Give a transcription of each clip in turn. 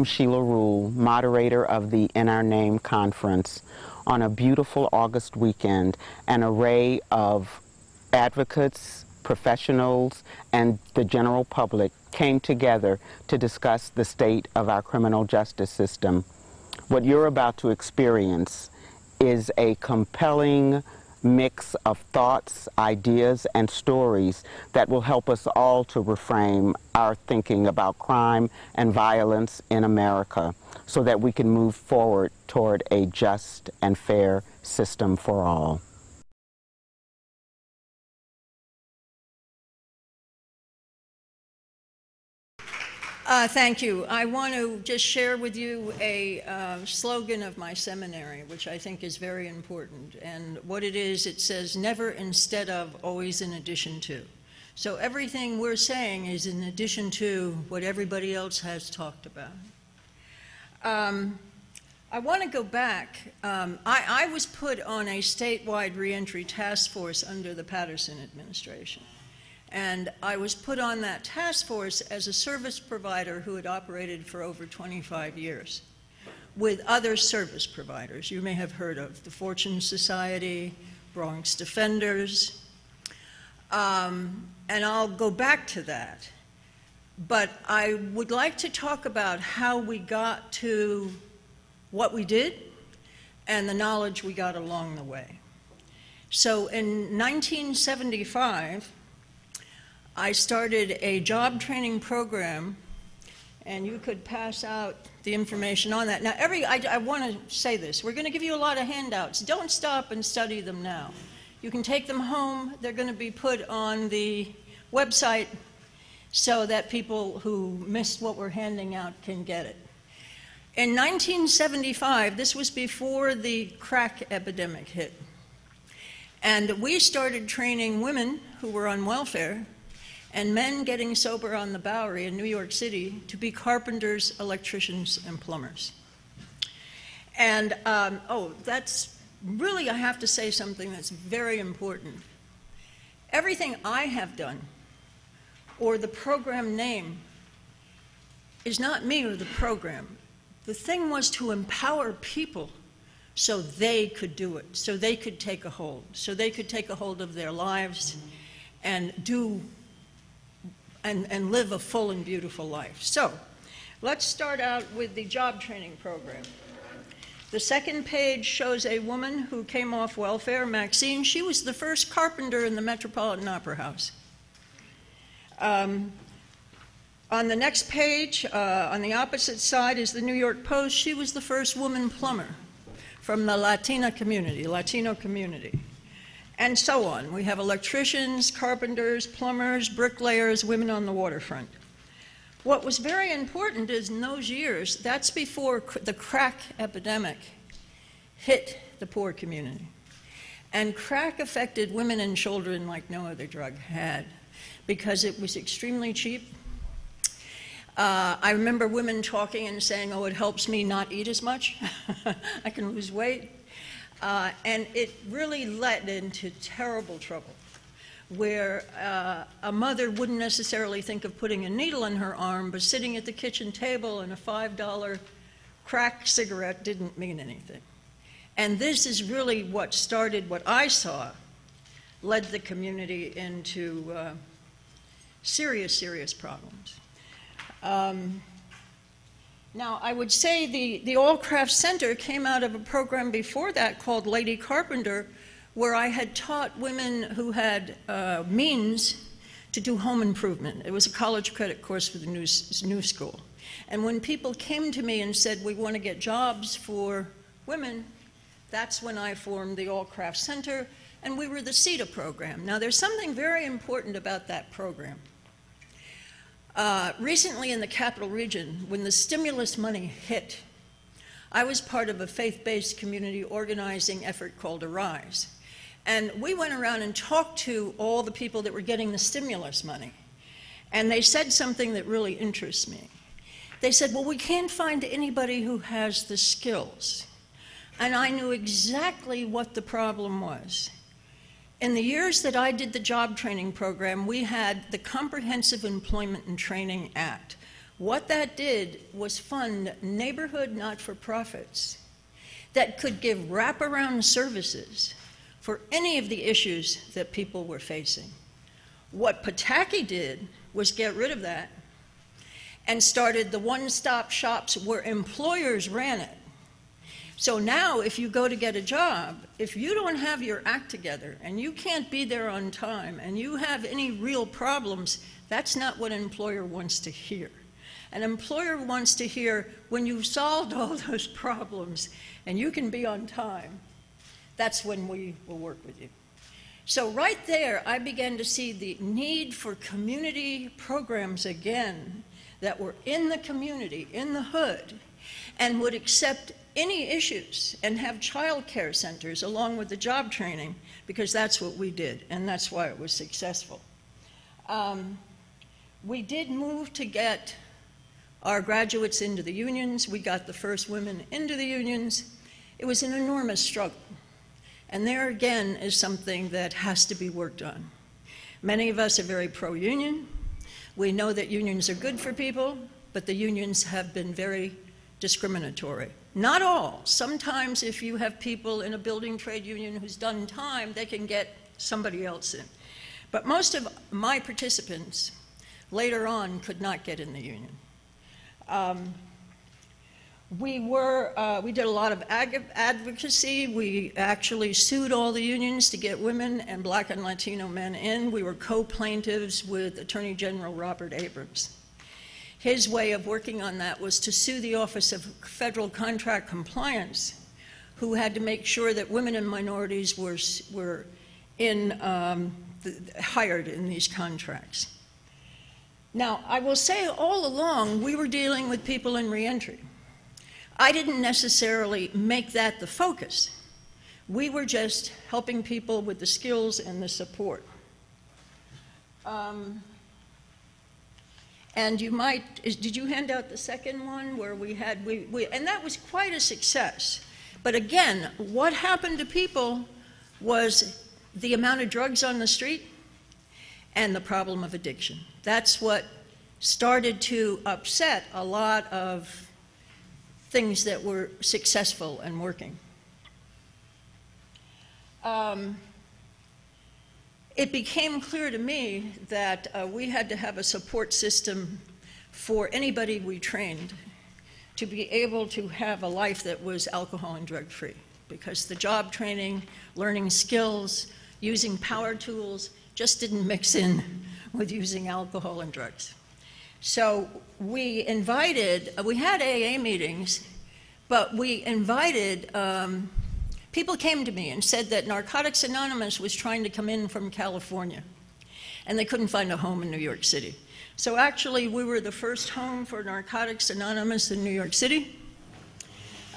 I'm Sheila Rule, moderator of the In Our Name conference. On a beautiful August weekend, an array of advocates, professionals, and the general public came together to discuss the state of our criminal justice system. What you're about to experience is a compelling mix of thoughts, ideas, and stories that will help us all to reframe our thinking about crime and violence in America so that we can move forward toward a just and fair system for all. Thank you. I want to just share with you a slogan of my seminary, which I think is very important. And what it is, it says, never instead of, always in addition to. So everything we're saying is in addition to what everybody else has talked about. I want to go back. I was put on a statewide reentry task force under the Patterson administration. And I was put on that task force as a service provider who had operated for over 25 years with other service providers. You may have heard of the Fortune Society, Bronx Defenders, and I'll go back to that. But I would like to talk about how we got to what we did and the knowledge we got along the way. So in 1975, I started a job training program, and you could pass out the information on that. Now, I want to say this. We're going to give you a lot of handouts. Don't stop and study them now. You can take them home. They're going to be put on the website so that people who missed what we're handing out can get it. In 1975, this was before the crack epidemic hit, and we started training women who were on welfare and men getting sober on the Bowery in New York City to be carpenters, electricians, and plumbers. And, that's really, I have to say something that's very important. Everything I have done, or the program name, is not me or the program. The thing was to empower people so they could do it, so they could take a hold, so they could take a hold of their lives and and live a full and beautiful life. So let's start out with the job training program. The second page shows a woman who came off welfare, Maxine. She was the first carpenter in the Metropolitan Opera House. On the next page, on the opposite side, is the New York Post. She was the first woman plumber from the Latino community. And so on. We have electricians, carpenters, plumbers, bricklayers, women on the waterfront. What was very important is in those years, that's before the crack epidemic hit the poor community. And crack affected women and children like no other drug had, because it was extremely cheap. I remember women talking and saying, oh, it helps me not eat as much. I can lose weight. And it really led into terrible trouble, where a mother wouldn't necessarily think of putting a needle in her arm, but sitting at the kitchen table and a $5 crack cigarette didn't mean anything. And this is really what started, what I saw, led the community into serious, serious problems. Now, I would say the All Crafts Center came out of a program before that called Lady Carpenter, where I had taught women who had means to do home improvement. It was a college credit course for the new school. And when people came to me and said, we want to get jobs for women, that's when I formed the All Crafts Center, and we were the CETA program. Now, there's something very important about that program. Recently in the Capital Region, when the stimulus money hit, I was part of a faith-based community organizing effort called Arise. And we went around and talked to all the people that were getting the stimulus money. And they said something that really interests me. They said, well, we can't find anybody who has the skills. And I knew exactly what the problem was. In the years that I did the job training program, we had the Comprehensive Employment and Training Act, What that did was fund neighborhood not-for-profits that could give wraparound services for any of the issues that people were facing. What Pataki did was get rid of that and started the one-stop shops where employers ran it. So now if you go to get a job, if you don't have your act together and you can't be there on time and you have any real problems, that's not what an employer wants to hear. An employer wants to hear, when you've solved all those problems and you can be on time, that's when we will work with you. So right there, I began to see the need for community programs again that were in the community, in the hood, and would accept any issues and have child care centers along with the job training, because that's what we did, and that's why it was successful. We did move to get our graduates into the unions. We got the first women into the unions. It was an enormous struggle. And there again is something that has to be worked on. Many of us are very pro-union. We know that unions are good for people, but the unions have been very discriminatory. Not all. Sometimes if you have people in a building trade union who's done time, they can get somebody else in. But most of my participants later on could not get in the union. We did a lot of advocacy. We actually sued all the unions to get women and Black and Latino men in. We were co-plaintiffs with Attorney General Robert Abrams. His way of working on that was to sue the Office of Federal Contract Compliance, who had to make sure that women and minorities were hired in these contracts. Now, I will say all along, we were dealing with people in reentry. I didn't necessarily make that the focus. We were just helping people with the skills and the support. And you might, did you hand out the second one where we had, and that was quite a success. But again, what happened to people was the amount of drugs on the street and the problem of addiction. That's what started to upset a lot of things that were successful and working. It became clear to me that we had to have a support system for anybody we trained to be able to have a life that was alcohol and drug-free, because the job training, learning skills, using power tools just didn't mix in with using alcohol and drugs. So we had AA meetings, but we invited, people came to me and said that Narcotics Anonymous was trying to come in from California, and they couldn't find a home in New York City. So actually, we were the first home for Narcotics Anonymous in New York City.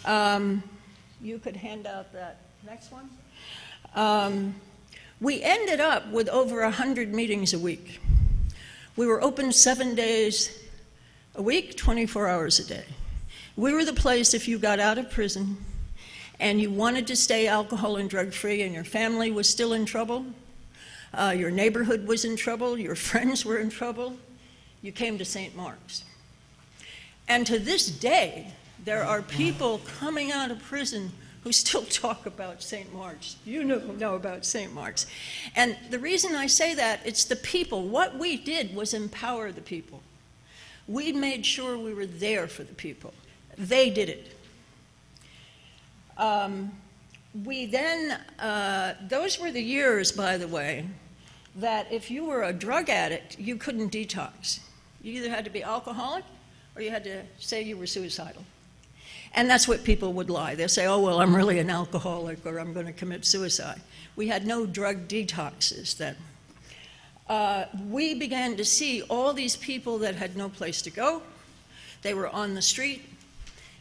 You could hand out that next one. We ended up with over 100 meetings a week. We were open 7 days a week, 24 hours a day. We were the place, if you got out of prison and you wanted to stay alcohol and drug-free and your family was still in trouble, your neighborhood was in trouble, your friends were in trouble, you came to St. Mark's. And to this day, there are people coming out of prison who still talk about St. Mark's. You know about St. Mark's. And the reason I say that, it's the people. What we did was empower the people. We made sure we were there for the people. They did it. Those were the years, by the way, that if you were a drug addict, you couldn't detox. You either had to be alcoholic or you had to say you were suicidal. And that's what people would lie. They'll say, oh, well, I'm really an alcoholic, or I'm going to commit suicide. We had no drug detoxes then. We began to see all these people that had no place to go. They were on the street.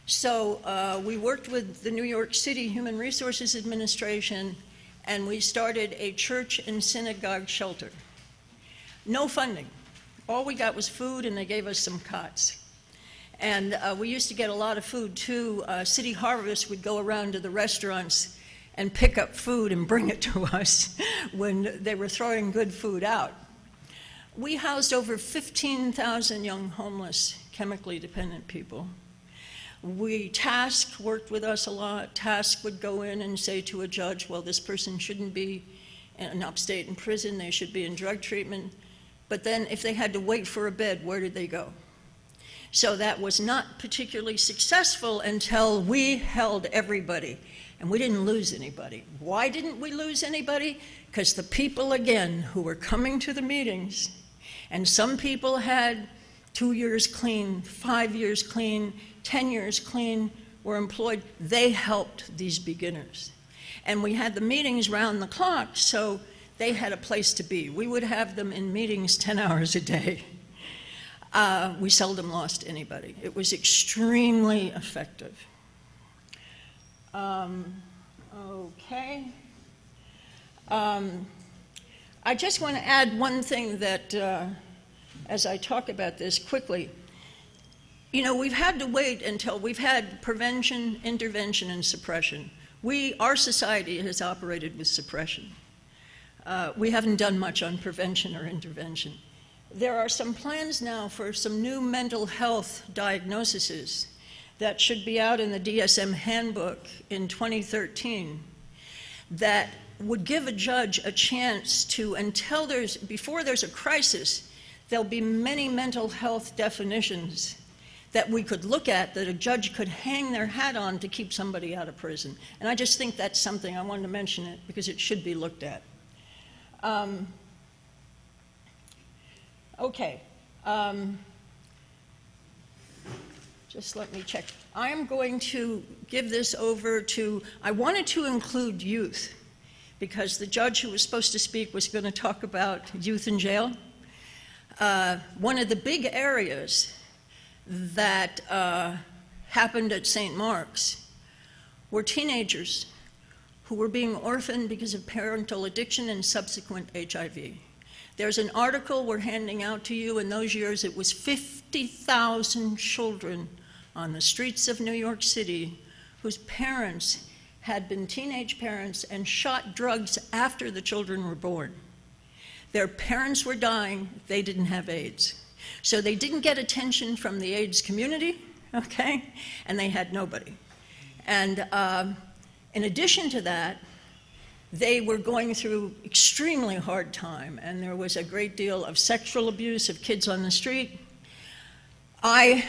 So we worked with the New York City Human Resources Administration, and we started a church and synagogue shelter. No funding. All we got was food, and they gave us some cots. And we used to get a lot of food, too. City Harvest would go around to the restaurants and pick up food and bring it to us when they were throwing good food out. We housed over 15,000 young homeless chemically dependent people. TASC worked with us a lot. TASC would go in and say to a judge, well, this person shouldn't be in upstate in prison, they should be in drug treatment. But then if they had to wait for a bed, where did they go? So that was not particularly successful until we held everybody, and we didn't lose anybody. Why didn't we lose anybody? Because the people, again, who were coming to the meetings, and some people had 2 years clean, 5 years clean, 10 years clean, were employed, they helped these beginners. And we had the meetings round the clock, so they had a place to be. We would have them in meetings 10 hours a day. We seldom lost anybody. It was extremely effective. Okay. I just want to add one thing that, as I talk about this quickly, you know, we've had to wait until we've had prevention, intervention, and suppression. Our society has operated with suppression. We haven't done much on prevention or intervention. There are some plans now for some new mental health diagnoses that should be out in the DSM handbook in 2013 that would give a judge a chance to, before there's a crisis, there'll be many mental health definitions that we could look at that a judge could hang their hat on to keep somebody out of prison. And I just think that's something, I wanted to mention it because it should be looked at. Okay. Just let me check. I am going to give this over to, I wanted to include youth because the judge who was supposed to speak was going to talk about youth in jail. One of the big areas that happened at St. Mark's were teenagers who were being orphaned because of parental addiction and subsequent HIV. There's an article we're handing out to you. In those years, it was 50,000 children on the streets of New York City whose parents had been teenage parents and shot drugs after the children were born. Their parents were dying, they didn't have AIDS. So they didn't get attention from the AIDS community, okay? And they had nobody. And in addition to that, they were going through extremely hard time, and there was a great deal of sexual abuse of kids on the street. I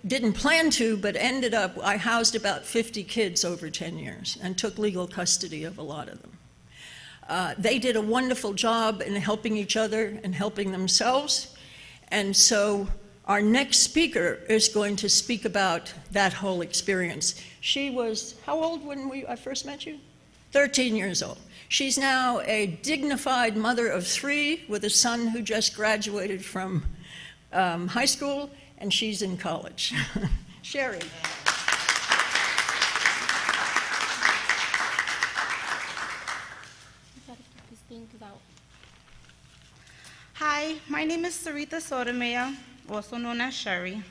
didn't plan to, but ended up, I housed about 50 kids over 10 years and took legal custody of a lot of them. They did a wonderful job in helping each other and helping themselves. And so our next speaker is going to speak about that whole experience. She was, how old when I first met you? 13 years old. She's now a dignified mother of 3 with a son who just graduated from high school, and she's in college. Sherry. Hi, my name is Saretha Sotomayor, also known as Sherry.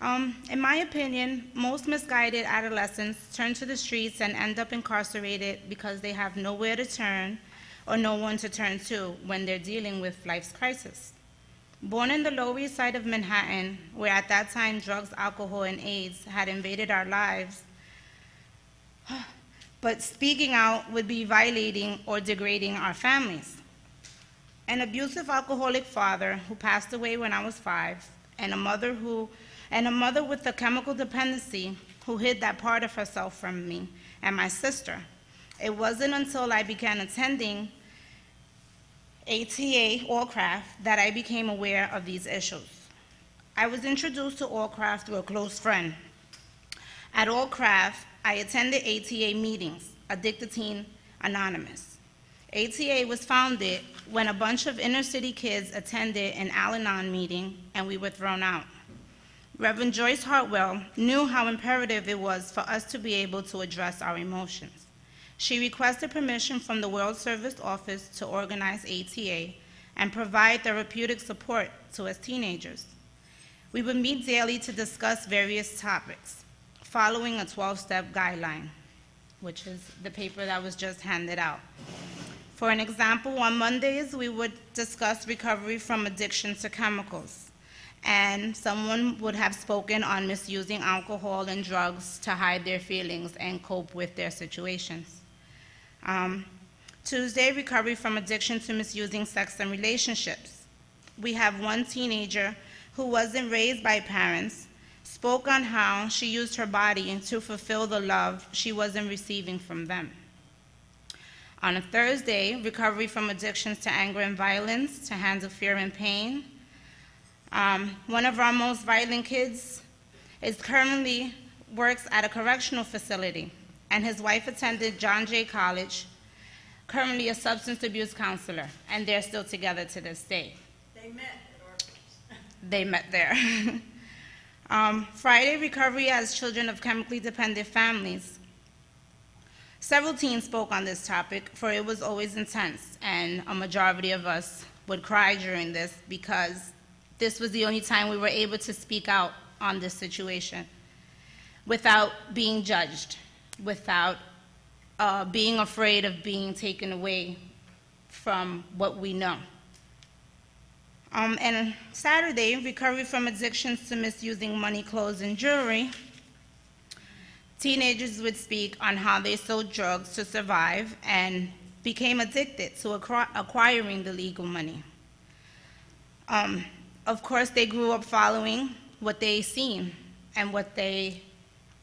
In my opinion, most misguided adolescents turn to the streets and end up incarcerated because they have nowhere to turn or no one to turn to when they're dealing with life's crisis. Born in the Lower East Side of Manhattan, where at that time drugs, alcohol, and AIDS had invaded our lives, but speaking out would be violating or degrading our families. An abusive alcoholic father who passed away when I was 5, and a mother with a chemical dependency who hid that part of herself from me and my sister. It wasn't until I began attending ATA Allcraft that I became aware of these issues. I was introduced to Allcraft through a close friend. At Allcraft, I attended ATA meetings, Addicted Teen Anonymous. ATA was founded when a bunch of inner city kids attended an Al-Anon meeting and we were thrown out. Reverend Joyce Hartwell knew how imperative it was for us to be able to address our emotions. She requested permission from the World Service Office to organize ATA and provide therapeutic support to us teenagers. We would meet daily to discuss various topics, following a 12-step guideline, which is the paper that was just handed out. For an example, on Mondays, we would discuss recovery from addiction to chemicals. and someone would have spoken on misusing alcohol and drugs to hide their feelings and cope with their situations. Tuesday, recovery from addiction to misusing sex and relationships. We have one teenager who wasn't raised by parents, spoke on how she used her body to fulfill the love she wasn't receiving from them. On a Thursday, recovery from addictions to anger and violence, to handle fear and pain. One of our most violent kids currently works at a correctional facility, and his wife attended John Jay College, currently a substance abuse counselor, and they're still together to this day. They met at our place. They met there. Friday, recovery as children of chemically dependent families. Several teens spoke on this topic, for it was always intense, and a majority of us would cry during this because this was the only time we were able to speak out on this situation without being judged, without being afraid of being taken away from what we know. And Saturday, recovery from addictions to misusing money, clothes, and jewelry. Teenagers would speak on how they sold drugs to survive and became addicted to acquiring the legal money. Of course, they grew up following what they seen and what they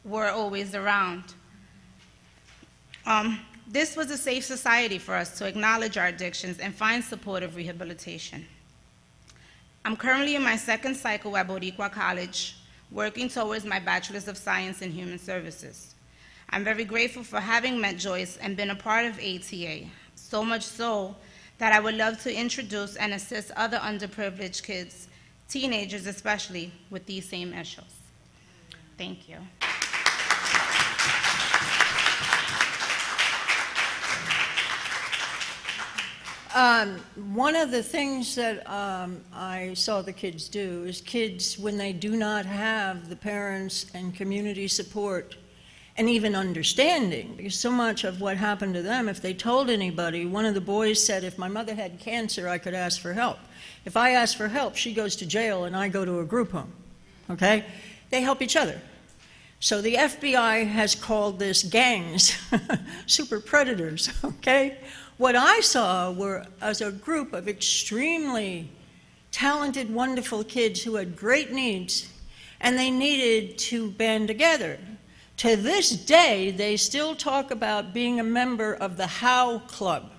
were always around. This was a safe society for us to acknowledge our addictions and find supportive rehabilitation. I'm currently in my second cycle at Boricua College, working towards my Bachelor's of Science in Human Services. I'm very grateful for having met Joyce and been a part of ATA, so much so that I would love to introduce and assist other underprivileged kids, teenagers especially, with these same issues. Thank you. One of the things that I saw the kids do is kids, when they do not have the parents and community support and even understanding, because so much of what happened to them, if they told anybody, one of the boys said, if my mother had cancer, I could ask for help. If I ask for help, she goes to jail and I go to a group home, okay? They help each other. So the FBI has called this gangs, super predators, okay? What I saw were as a group of extremely talented, wonderful kids who had great needs, and they needed to band together. To this day, they still talk about being a member of the HOW Club,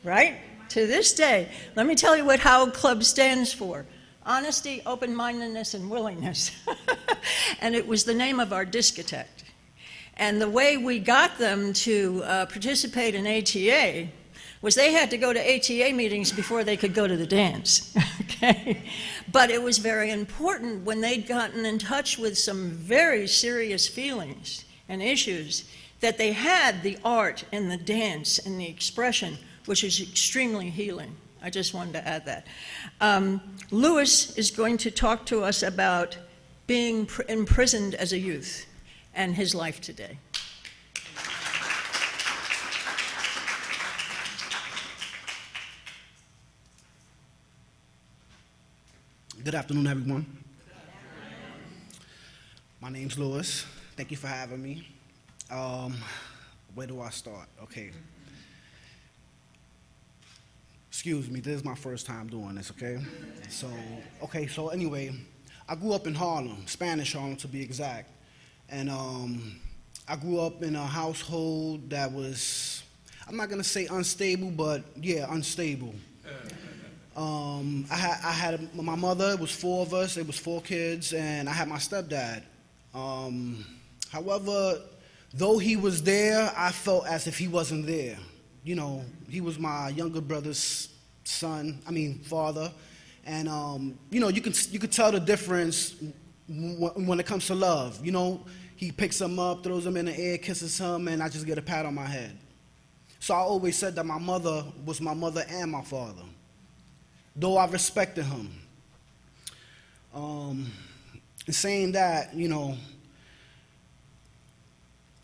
right? To this day. Let me tell you what HOW Club stands for. Honesty, open-mindedness, and willingness. And it was the name of our discotheque. And the way we got them to participate in ATA was they had to go to ATA meetings before they could go to the dance, okay? But it was very important when they'd gotten in touch with some very serious feelings and issues that they had the art and the dance and the expression, which is extremely healing. I just wanted to add that. Louis is going to talk to us about being imprisoned as a youth and his life today. Good afternoon, everyone. My name's Louis. Thank you for having me. Where do I start? Okay. Excuse me, this is my first time doing this, okay? So anyway, I grew up in Harlem, Spanish Harlem to be exact. And I grew up in a household that was, I'm not gonna say unstable, but yeah, unstable. I had my mother, it was 4 of us, it was 4 kids, and I had my stepdad. However, though he was there, I felt as if he wasn't there. You know, he was my younger brother's father. And you know, you could tell the difference when it comes to love. You know, he picks him up, throws him in the air, kisses him, and I just get a pat on my head. So I always said that my mother was my mother and my father, though I respected him. In saying that, you know,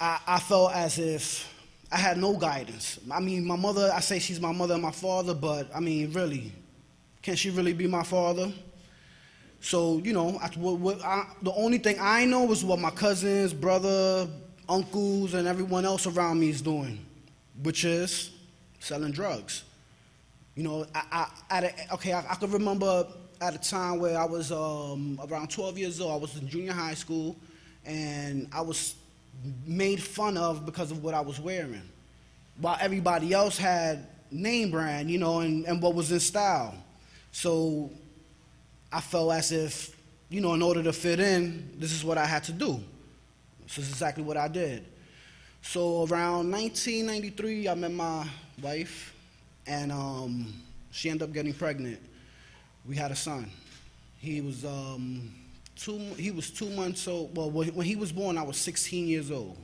I felt as if I had no guidance. I mean, my mother, I say she's my mother and my father, but I mean, really, can she really be my father? So, you know, the only thing I know is what my cousins, brother, uncles, and everyone else around me is doing, which is selling drugs. You know, I could remember at a time where I was around 12 years old. I was in junior high school, and I was made fun of because of what I was wearing, while everybody else had name brand, you know, and what was in style. So I felt as if, you know, in order to fit in, this is what I had to do. This is exactly what I did. So around 1993, I met my wife, and she ended up getting pregnant. We had a son. He was 2 months old. Well, when he was born, I was 16 years old.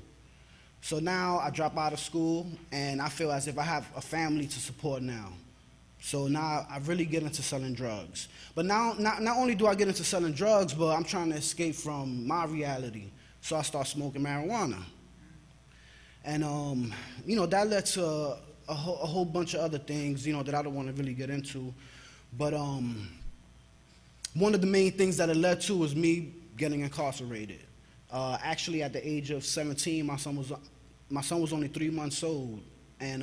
So now I drop out of school, and I feel as if I have a family to support now. So now I really get into selling drugs. But now, not only do I get into selling drugs, but I'm trying to escape from my reality. So I start smoking marijuana. And, you know, that led to a whole bunch of other things, you know, that I don't want to really get into. But one of the main things that it led to was me getting incarcerated. Actually, at the age of 17, my son was only 3 months old, and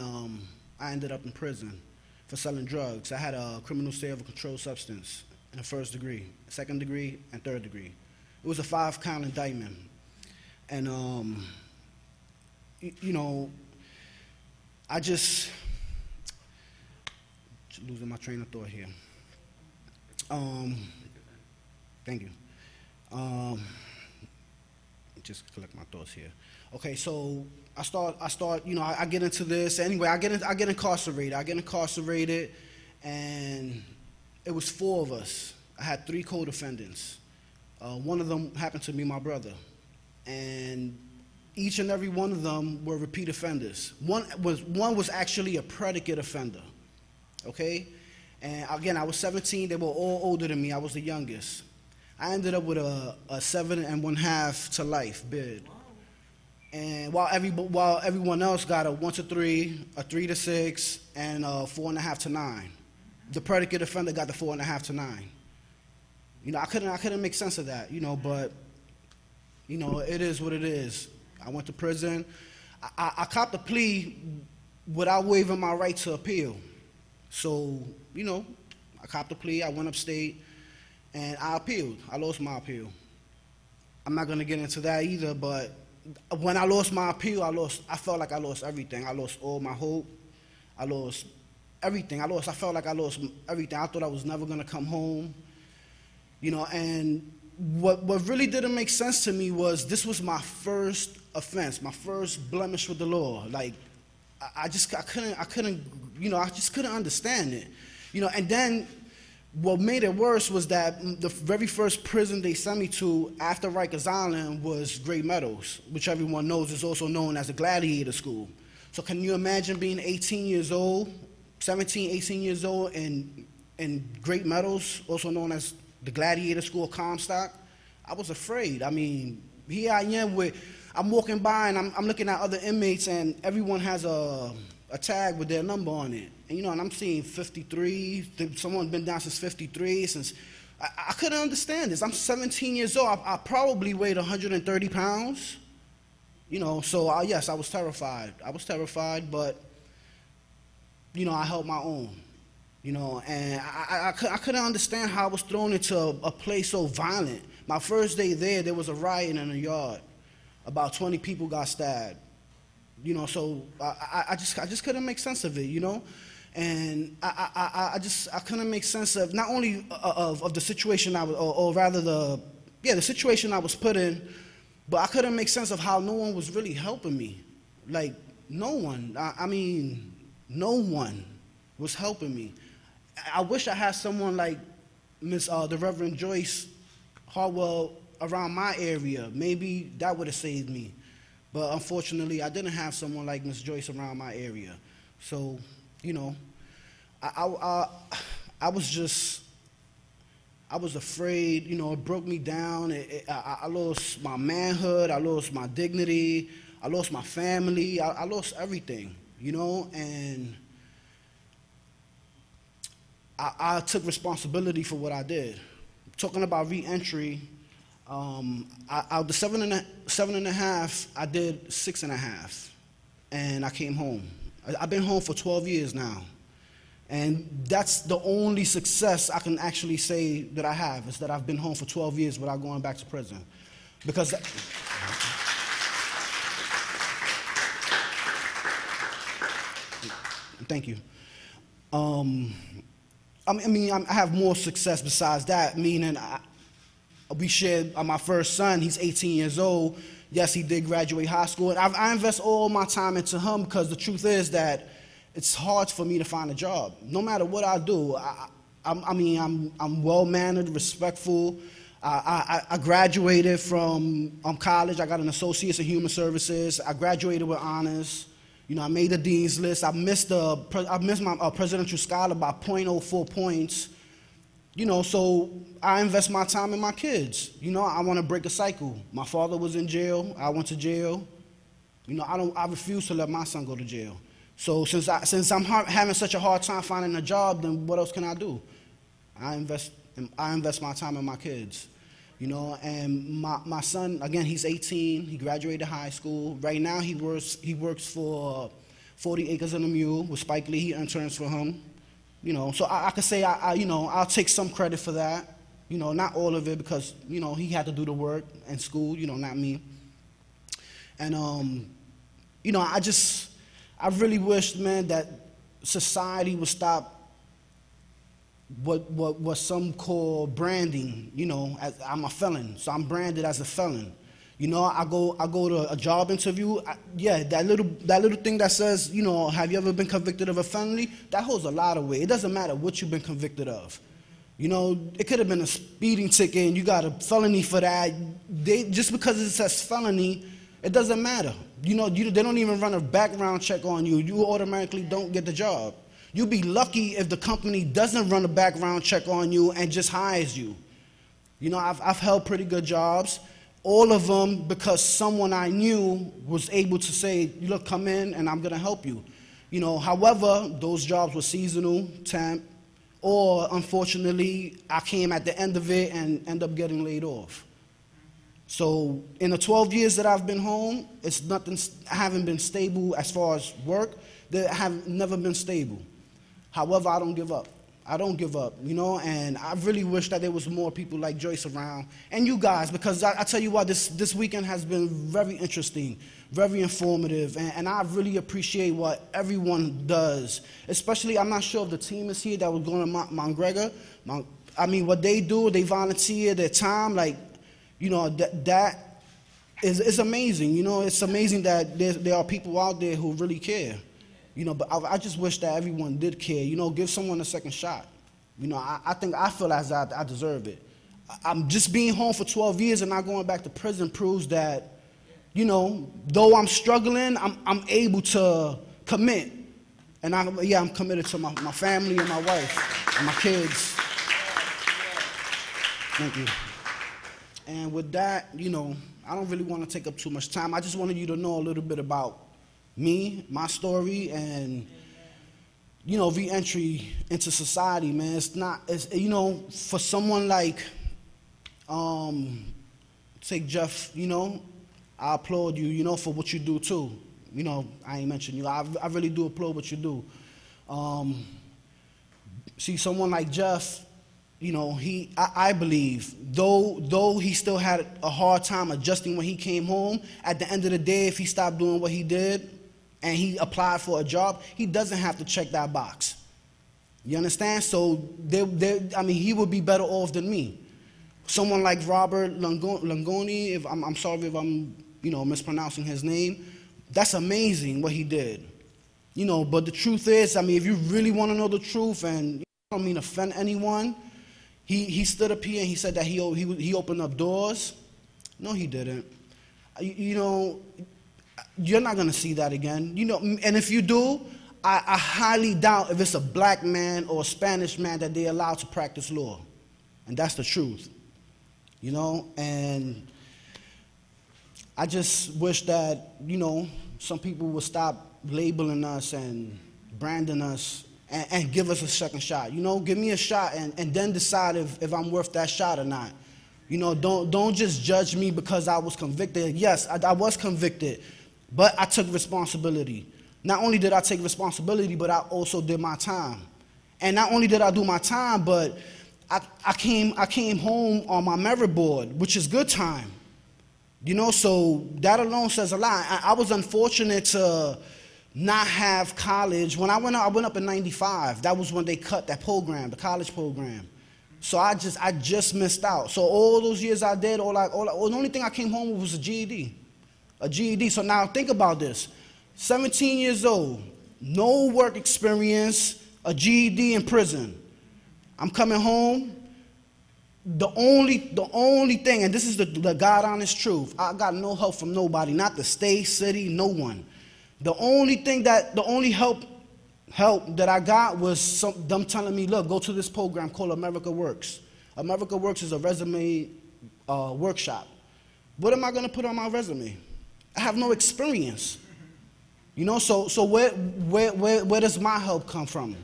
I ended up in prison for selling drugs. I had a criminal sale of a controlled substance in the 1st degree, 2nd degree, and 3rd degree. It was a 5-count indictment. And, you know, I just losing my train of thought here. Thank you. Just collect my thoughts here. Okay, so I start, you know, I get into this. Anyway, I get incarcerated, and it was 4 of us. I had 3 co-defendants. One of them happened to be my brother, and each and every one of them were repeat offenders. One was actually a predicate offender. Okay, and again, I was 17. They were all older than me. I was the youngest. I ended up with a 7 1/2 to life bid. And while everyone else got a 1 to 3, a 3 to 6, and a 4 1/2 to 9. The predicate offender got the 4 1/2 to 9. You know, I couldn't make sense of that, you know, but, you know, it is what it is. I went to prison. I copped a plea without waiving my right to appeal. So, you know, I copped a plea, I went upstate, and I appealed. I lost my appeal. I'm not going to get into that either, but when I lost my appeal, I felt like I lost everything. I lost all my hope. I lost everything. I felt like I lost everything. I thought I was never going to come home. You know, and what really didn't make sense to me was this was my first offense, my first blemish with the law. Like, I couldn't, you know, I just couldn't understand it. You know, and then what made it worse was that the very first prison they sent me to after Rikers Island was Great Meadows, which everyone knows is also known as a gladiator school. So can you imagine being 18 years old, 17, 18 years old in Great Meadows, also known as the gladiator school of Comstock? I was afraid. I mean, here I am I'm walking by and I'm looking at other inmates, and everyone has a tag with their number on it. And, you know, and I'm seeing 53, someone's been down since 53, I couldn't understand this. I'm 17 years old. I probably weighed 130 pounds. You know, so yes, I was terrified. But, you know, I held my own. You know, and I couldn't understand how I was thrown into a place so violent. My first day there was a riot in a yard. About 20 people got stabbed. You know, so I just couldn't make sense of it, you know? And I couldn't make sense of not only of the situation I was, or rather the situation I was put in, but I couldn't make sense of how no one was really helping me. Like, no one. I mean, no one was helping me. I wish I had someone like the Reverend Joyce Hartwell around my area. Maybe that would have saved me. But unfortunately, I didn't have someone like Miss Joyce around my area. So, you know, I was afraid. You know, it broke me down. I lost my manhood. I lost my dignity. I lost my family. I lost everything, you know, and I took responsibility for what I did. talking about re-entry, out of the seven and a half, I did 6.5, and I came home. I've been home for 12 years now, and that's the only success I can actually say that I have, is that I've been home for 12 years without going back to prison. Because thank you. I have more success besides that, meaning we shared my first son. He's 18 years old. Yes, he did graduate high school, and I invest all my time into him, because the truth is that it's hard for me to find a job. No matter what I do, I'm well-mannered, respectful. I graduated from college. I got an associate's in human services. I graduated with honors. You know, I made the dean's list. I missed my presidential scholar by 0.04 points. You know, so I invest my time in my kids. You know, I want to break a cycle. My father was in jail. I went to jail. You know, I refuse to let my son go to jail. So since I'm having such a hard time finding a job, then what else can I do? I invest my time in my kids. You know, and my son, again, he's 18. He graduated high school. Right now, he works for 40 Acres and a Mule with Spike Lee. He interns for him. You know, so I could say I'll take some credit for that. You know, not all of it, because you know he had to do the work in school. You know, not me. And you know, I really wished, man, that society would stop what some call branding. You know, as I'm a felon, so I'm branded as a felon. You know, I go to a job interview. Yeah, that little thing that says, you know, have you ever been convicted of a felony? That holds a lot of weight. It doesn't matter what you've been convicted of. You know, it could have been a speeding ticket and you got a felony for that. Just because it says felony, it doesn't matter. You know, they don't even run a background check on you. You automatically don't get the job. You'll be lucky if the company doesn't run a background check on you and just hires you. You know, I've held pretty good jobs. All of them because someone I knew was able to say, look, come in and I'm going to help you. You know, however, those jobs were seasonal, temp, or unfortunately, I came at the end of it and end up getting laid off. So in the 12 years that I've been home, I haven't been stable as far as work. They have never been stable. However, I don't give up. I don't give up, you know, and I really wish that there was more people like Joyce around, and you guys, because I tell you what, this weekend has been very interesting, very informative, and I really appreciate what everyone does, especially, I'm not sure if the team is here that was going to McGregor. I mean, what they do, they volunteer their time, like, you know, that is amazing, you know, it's amazing that there are people out there who really care. You know, but I just wish that everyone did care. You know, give someone a second shot. You know, I feel as I deserve it. I'm just being home for 12 years and not going back to prison proves that, you know, though I'm struggling, I'm able to commit. And I'm committed to my family and my wife and my kids. Thank you. And with that, you know, I don't really want to take up too much time. I just wanted you to know a little bit about me, my story, and, you know, re-entry into society, man. It's you know, for someone like, take Jeff, you know, I applaud you, you know, for what you do too. You know, I ain't mentioned you. I really do applaud what you do. See, someone like Jeff, you know, I believe, though he still had a hard time adjusting when he came home, at the end of the day, if he stopped doing what he did, and he applied for a job, he doesn't have to check that box. You understand? So, I mean, he would be better off than me. Someone like Robert Langoni, I'm sorry if I'm, you know, mispronouncing his name, that's amazing what he did. You know, but the truth is, I mean, if you really want to know the truth, and I don't mean to offend anyone, he stood up here and he said that he opened up doors. No, he didn't. You know, you're not going to see that again. You know, and if you do, I highly doubt if it's a black man or a Spanish man that they allow to practice law. And that's the truth. You know, and I just wish that, you know, some people would stop labeling us and branding us and give us a second shot. You know, give me a shot and then decide if I'm worth that shot or not. You know, don't just judge me because I was convicted. Yes, I was convicted, but I took responsibility. Not only did I take responsibility, but I also did my time. And not only did I do my time, but I came home on my merit board, which is good time. You know, so that alone says a lot. I was unfortunate to not have college. When I went up in '95. That was when they cut that program, the college program. So I just missed out. So all those years I did, the only thing I came home with was a GED. A GED. So now think about this. 17 years old, no work experience, a GED in prison. I'm coming home. The only thing, and this is the God honest truth, I got no help from nobody, not the state, city, no one. The only help that I got was them telling me, look, go to this program called America Works. America Works is a resume workshop. What am I going to put on my resume? I have no experience. You know, so where does my help come from?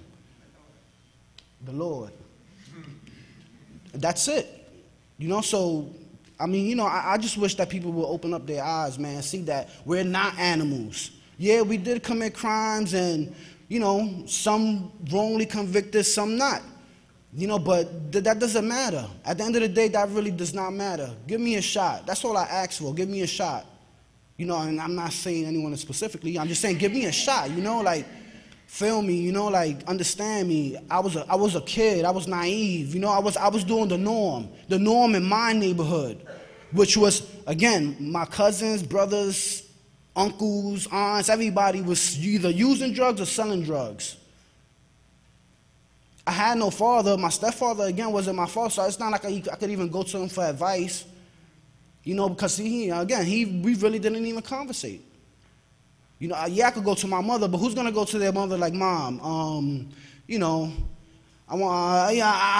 The Lord. That's it. You know, so, I mean, you know, I just wish that people would open up their eyes, man, see that we're not animals. Yeah, we did commit crimes and, you know, some wrongly convicted, some not. You know, but that doesn't matter. At the end of the day, that really does not matter. Give me a shot. That's all I ask for. Give me a shot. You know, and I'm not saying anyone specifically. I'm just saying give me a shot, you know, like, feel me, you know, like, understand me. I was a kid. I was naive. You know, I was doing the norm in my neighborhood, which was, again, my cousins, brothers, uncles, aunts, everybody was either using drugs or selling drugs. I had no father. My stepfather, again, wasn't my father, so it's not like I could even go to him for advice, you know, because we really didn't even conversate. You know, yeah, I could go to my mother, but who's going to go to their mother like, Mom, you know, I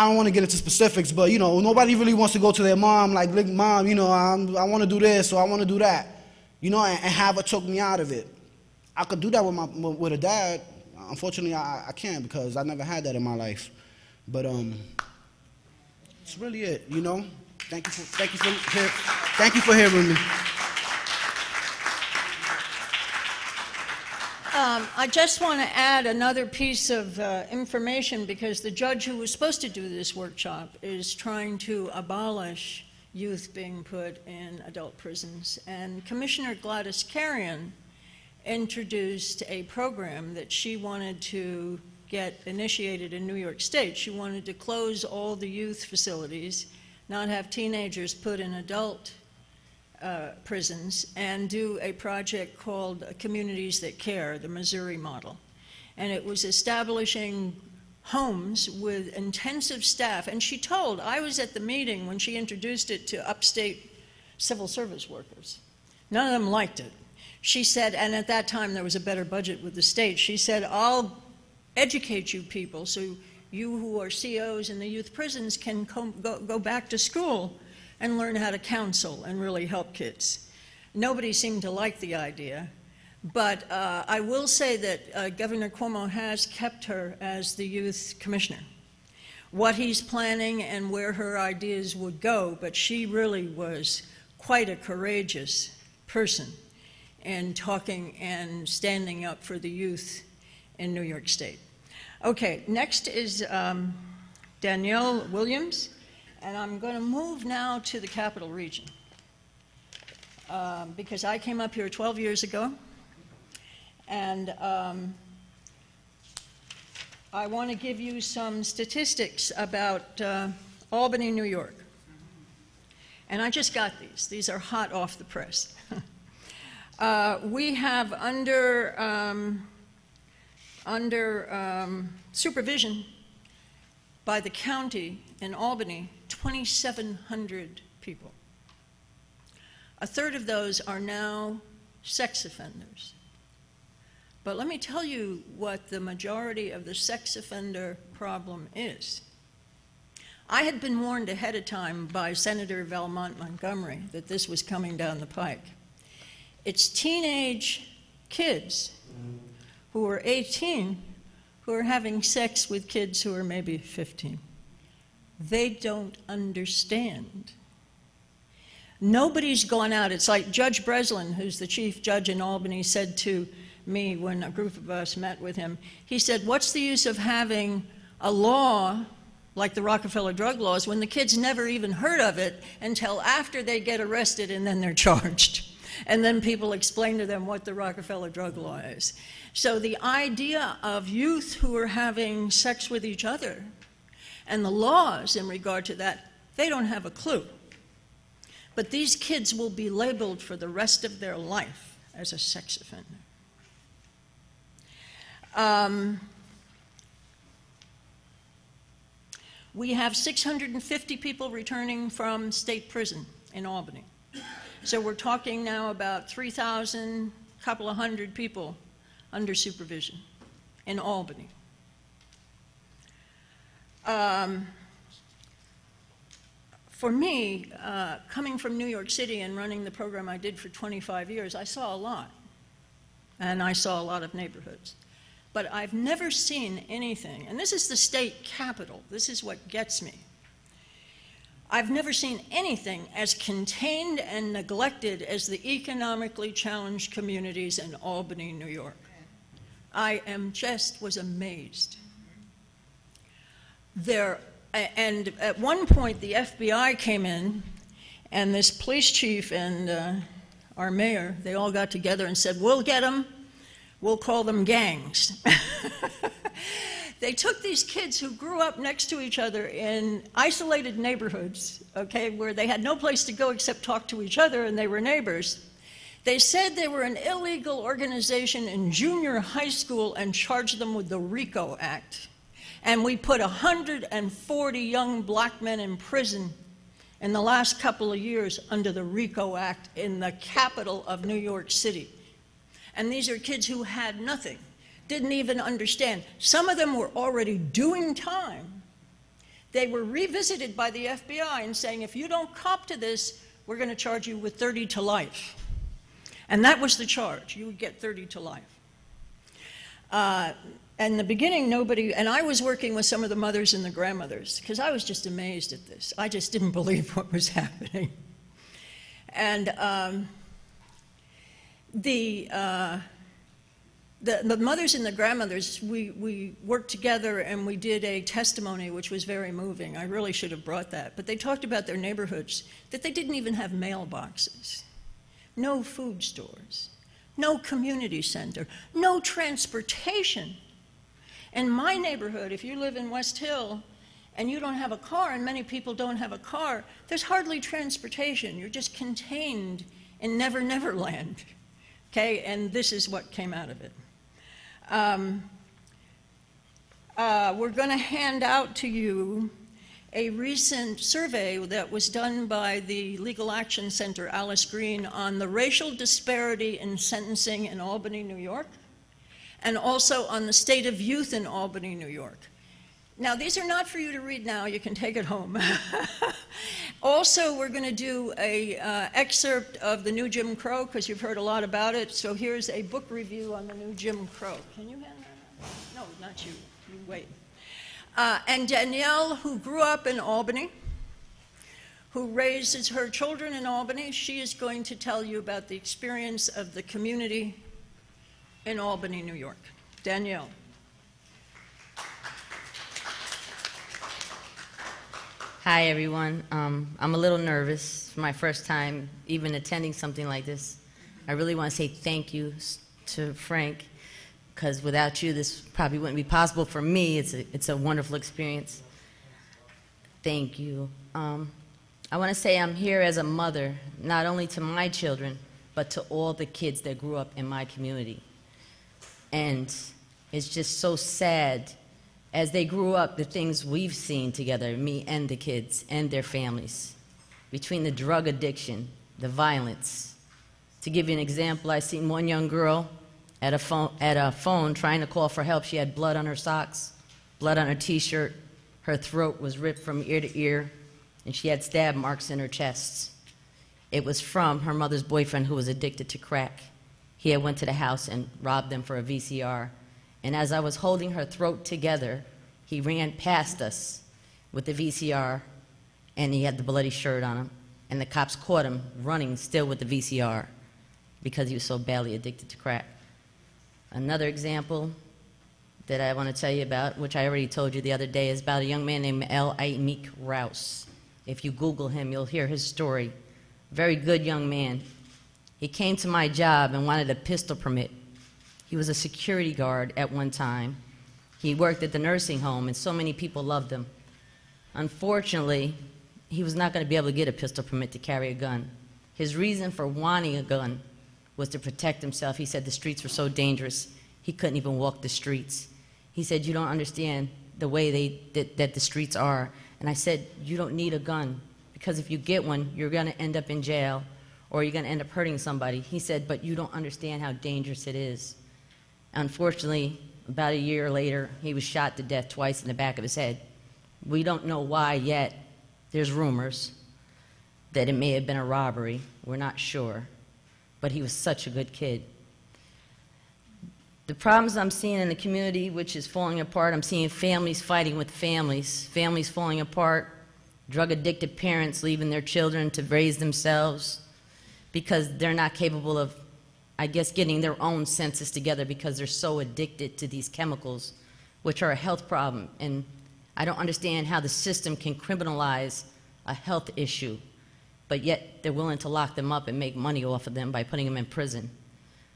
don't want to get into specifics, but, you know, nobody really wants to go to their mom like, look, Mom, you know, I want to do this or I want to do that, you know, and have her talk me out of it. I could do that with a dad. Unfortunately, I can't because I never had that in my life. But that's really it, you know. Thank you for hearing me. I just want to add another piece of information because the judge who was supposed to do this workshop is trying to abolish youth being put in adult prisons. And Commissioner Gladys Carrion introduced a program that she wanted to get initiated in New York State. She wanted to close all the youth facilities, not have teenagers put in adult prisons, and do a project called Communities That Care, the Missouri model. And it was establishing homes with intensive staff. And she told, I was at the meeting when she introduced it to upstate civil service workers. None of them liked it. She said, and at that time there was a better budget with the state, she said, I'll educate you people so you who are COs in the youth prisons can go back to school and learn how to counsel and really help kids. Nobody seemed to like the idea, but I will say that Governor Cuomo has kept her as the youth commissioner. What he's planning and where her ideas would go, but she really was quite a courageous person in talking and standing up for the youth in New York State. Okay, next is Danielle Williams. And I'm going to move now to the Capital Region because I came up here 12 years ago, and I want to give you some statistics about Albany, New York. And I just got these. These are hot off the press. We have under supervision by the county in Albany, 2,700 people. A third of those are now sex offenders. But let me tell you what the majority of the sex offender problem is. I had been warned ahead of time by Senator Valmont Montgomery that this was coming down the pike. It's teenage kids who are 18 who are having sex with kids who are maybe 15. They don't understand. Nobody's gone out. It's like Judge Breslin, who's the chief judge in Albany, said to me when a group of us met with him. He said, what's the use of having a law like the Rockefeller drug laws when the kids never even heard of it until after they get arrested and then they're charged? And then people explain to them what the Rockefeller drug law is. So the idea of youth who are having sex with each other and the laws in regard to that, they don't have a clue. But these kids will be labeled for the rest of their life as a sex offender. We have 650 people returning from state prison in Albany. So we're talking now about 3,000, couple of hundred people under supervision in Albany. For me, coming from New York City and running the program I did for 25 years, I saw a lot. And I saw a lot of neighborhoods. But I've never seen anything, and this is the state capital, this is what gets me. I've never seen anything as contained and neglected as the economically challenged communities in Albany, New York. I was amazed. And at one point, the FBI came in, and this police chief and our mayor, they all got together and said, we'll get them, we'll call them gangs. They took these kids who grew up next to each other in isolated neighborhoods, okay, where they had no place to go except talk to each other, and they were neighbors. They said they were an illegal organization in junior high school and charged them with the RICO Act. And we put 140 young black men in prison in the last couple of years under the RICO Act in the capital of New York City. And these are kids who had nothing, didn't even understand. Some of them were already doing time. They were revisited by the FBI and saying, if you don't cop to this, we're going to charge you with 30 to life. And that was the charge. You would get 30 to life. In the beginning, nobody, and I was working with some of the mothers and the grandmothers, because I was just amazed at this. I just didn't believe what was happening. And the mothers and the grandmothers, we worked together and we did a testimony which was very moving. I really should have brought that. But they talked about their neighborhoods, that they didn't even have mailboxes, no food stores, no community center, no transportation. In my neighborhood, if you live in West Hill and you don't have a car, and many people don't have a car, there's hardly transportation. You're just contained in Never Never Land. Okay, and this is what came out of it. We're going to hand out to you a recent survey that was done by the Legal Action Center, Alice Green, on the racial disparity in sentencing in Albany, New York, and also on the state of youth in Albany, New York. Now, these are not for you to read now. You can take it home. Also, we're going to do an excerpt of the new Jim Crow, because you've heard a lot about it. So here's a book review on the new Jim Crow. Can you hand that out? No, not you. You wait. And Danielle, who grew up in Albany, who raises her children in Albany, she is going to tell you about the experience of the community in Albany, New York. Danielle. Hi, everyone. I'm a little nervous for my first time even attending something like this. I really want to say thank you to Frank, because without you, this probably wouldn't be possible for me. It's a wonderful experience. Thank you. I want to say I'm here as a mother, not only to my children, but to all the kids that grew up in my community. And it's just so sad, as they grew up, the things we've seen together, me and the kids and their families, between the drug addiction, the violence. To give you an example, I seen one young girl at a phone trying to call for help. She had blood on her socks, blood on her T-shirt. Her throat was ripped from ear to ear, and she had stab marks in her chest. It was from her mother's boyfriend, who was addicted to crack. He had went to the house and robbed them for a VCR, And as I was holding her throat together, he ran past us with the VCR, and he had the bloody shirt on him. And the cops caught him running still with the VCR because he was so badly addicted to crack. Another example that I want to tell you about, which I already told you the other day, is about a young man named L. Meek Rouse. If you Google him, you'll hear his story. Very good young man. He came to my job and wanted a pistol permit. He was a security guard at one time. He worked at the nursing home, and so many people loved him. Unfortunately, he was not going to be able to get a pistol permit to carry a gun. His reason for wanting a gun was to protect himself. He said the streets were so dangerous, he couldn't even walk the streets. He said, you don't understand the way that the streets are. And I said, you don't need a gun, because if you get one, you're going to end up in jail, or you're going to end up hurting somebody. He said, but you don't understand how dangerous it is. Unfortunately, about a year later, he was shot to death twice in the back of his head. We don't know why yet. There's rumors that it may have been a robbery. We're not sure. But he was such a good kid. The problems I'm seeing in the community, which is falling apart, I'm seeing families fighting with families, families falling apart, drug-addicted parents leaving their children to raise themselves because they're not capable of, I guess, getting their own senses together because they're so addicted to these chemicals, which are a health problem. And I don't understand how the system can criminalize a health issue, but yet they're willing to lock them up and make money off of them by putting them in prison.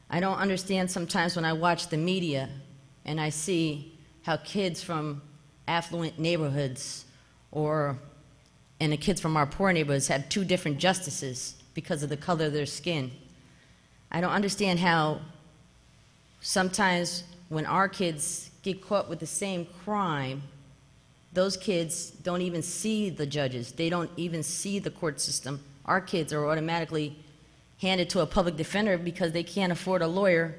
I don't understand sometimes when I watch the media and I see how kids from affluent neighborhoods and the kids from our poor neighborhoods have two different justices because of the color of their skin. I don't understand how sometimes when our kids get caught with the same crime, those kids don't even see the judges. They don't even see the court system. Our kids are automatically handed to a public defender because they can't afford a lawyer,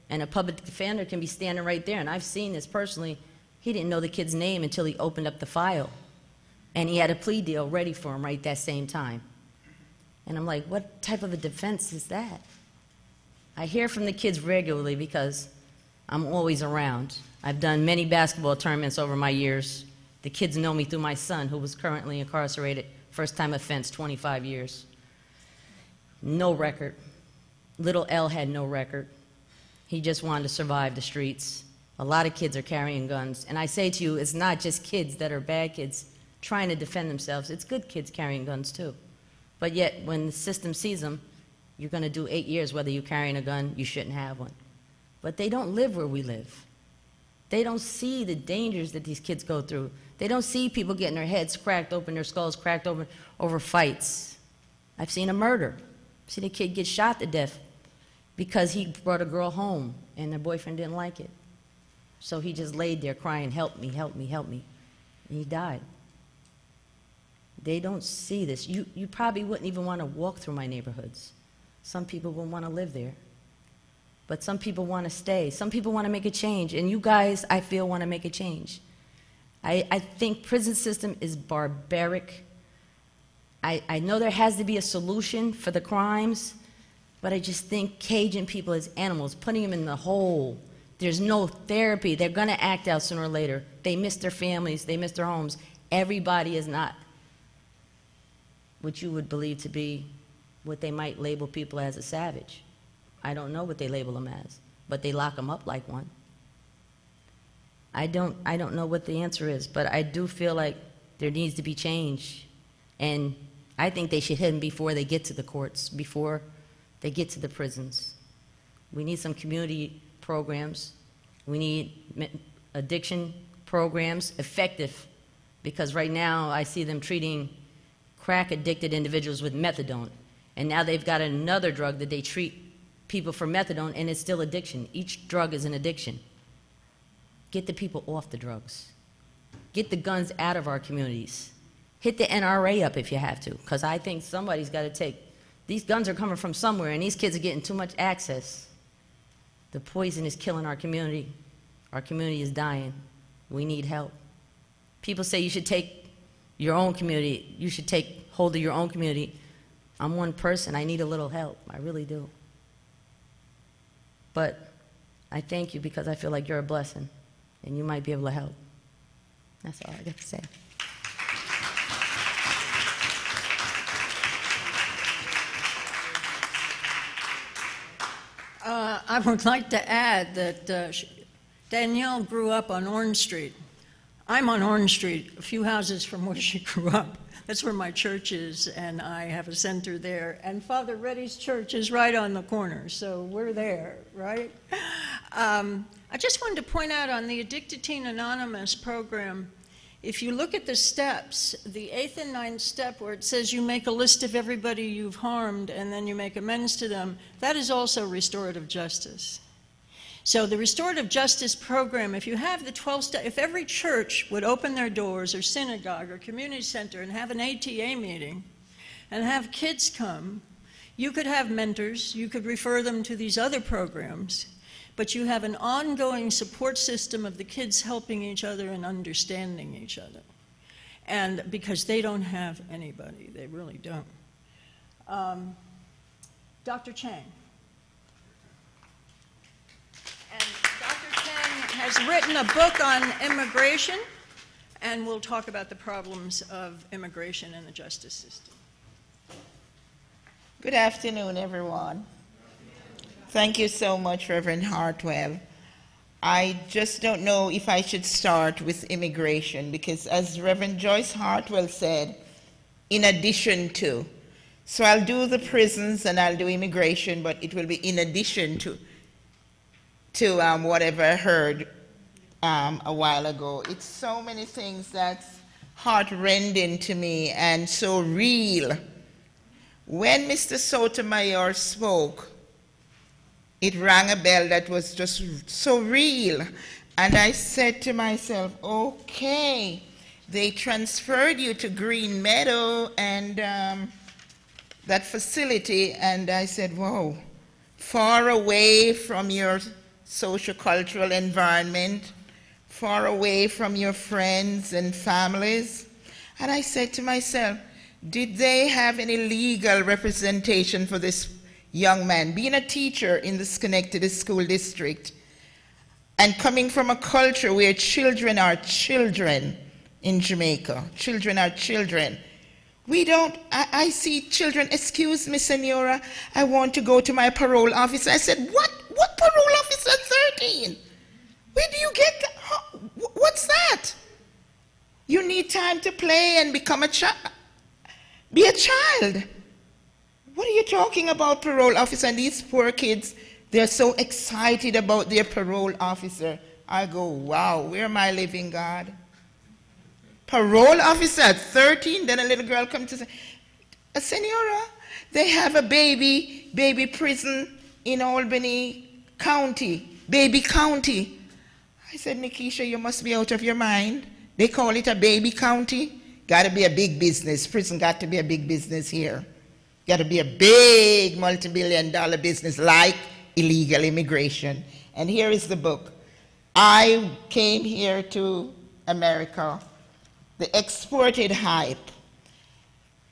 and a public defender can be standing right there. And I've seen this personally. He didn't know the kid's name until he opened up the file, and he had a plea deal ready for him right that same time. And I'm like, what type of a defense is that? I hear from the kids regularly because I'm always around. I've done many basketball tournaments over my years. The kids know me through my son, who was currently incarcerated, first-time offense, 25 years. No record. Little L had no record. He just wanted to survive the streets. A lot of kids are carrying guns. And I say to you, it's not just kids that are bad kids trying to defend themselves. It's good kids carrying guns, too. But yet, when the system sees them, you're going to do 8 years whether you're carrying a gun, you shouldn't have one. But they don't live where we live. They don't see the dangers that these kids go through. They don't see people getting their heads cracked open, their skulls cracked open over fights. I've seen a murder. I've seen a kid get shot to death because he brought a girl home and their boyfriend didn't like it. So he just laid there crying, help me, help me, help me. And he died. They don't see this. You probably wouldn't even want to walk through my neighborhoods. Some people wouldn't want to live there. But some people want to stay. Some people want to make a change. And you guys, I feel, want to make a change. I think prison system is barbaric. I know there has to be a solution for the crimes, but I just think caging people as animals, putting them in the hole, there's no therapy. They're going to act out sooner or later. They miss their families. They miss their homes. Everybody is not what you would believe to be what they might label people as a savage. I don't know what they label them as, but they lock them up like one. I don't know what the answer is, but I do feel like there needs to be change. And I think they should hit them before they get to the courts, before they get to the prisons. We need some community programs. We need addiction programs, effective, because right now I see them treating crack-addicted individuals with methadone. And now they've got another drug that they treat people for methadone, and it's still addiction. Each drug is an addiction. Get the people off the drugs. Get the guns out of our communities. Hit the NRA up if you have to, because I think somebody's got to take. These guns are coming from somewhere, and these kids are getting too much access. The poison is killing our community. Our community is dying. We need help. People say you should take your own community. You should take hold of your own community. I'm one person. I need a little help. I really do. But I thank you because I feel like you're a blessing, and you might be able to help. That's all I got to say. I would like to add that Danielle grew up on Orange Street. I'm on Orange Street, a few houses from where she grew up. That's where my church is, and I have a center there. And Father Reddy's church is right on the corner, so we're there, right? I just wanted to point out on the Addicted Teen Anonymous program, if you look at the steps, the 8th and 9th step where it says you make a list of everybody you've harmed and then you make amends to them, that is also restorative justice. So the restorative justice program, if you have the 12 steps, if every church would open their doors or synagogue or community center and have an ATA meeting and have kids come, you could have mentors, you could refer them to these other programs, but you have an ongoing support system of the kids helping each other and understanding each other. And because they don't have anybody, they really don't. Dr. Chang. And Dr. Chang has written a book on immigration, and we'll talk about the problems of immigration in the justice system. Good afternoon, everyone. Thank you so much, Reverend Hartwell. I just don't know if I should start with immigration because, as Reverend Joyce Hartwell said, in addition to. So I'll do the prisons and I'll do immigration, but it will be in addition to whatever I heard a while ago. It's so many things that's heart-rending to me and so real. When Mr. Sotomayor spoke, it rang a bell that was just so real. And I said to myself, okay, they transferred you to Green Meadow and that facility. And I said, whoa, far away from your socio-cultural environment, far away from your friends and families. And I said to myself, did they have any legal representation for this young man? Being a teacher in the Schenectady School District and coming from a culture where children are children in Jamaica, children are children. We don't, I see children, excuse me, Senora, I want to go to my parole officer. I said, what parole officer 13? Where do you get that? What's that? You need time to play and become a child. Be a child. What are you talking about, parole officer? And these poor kids, they're so excited about their parole officer. I go, wow, where am I living, God? Parole officer at 13, then a little girl comes to say, Senora, they have a baby prison in Albany County, baby county. I said, Nikisha, you must be out of your mind. They call it a baby county. Got to be a big business. Prison got to be a big business here. Got to be a big multi-billion-dollar business like illegal immigration. And here is the book. I came here to America, the exported hype.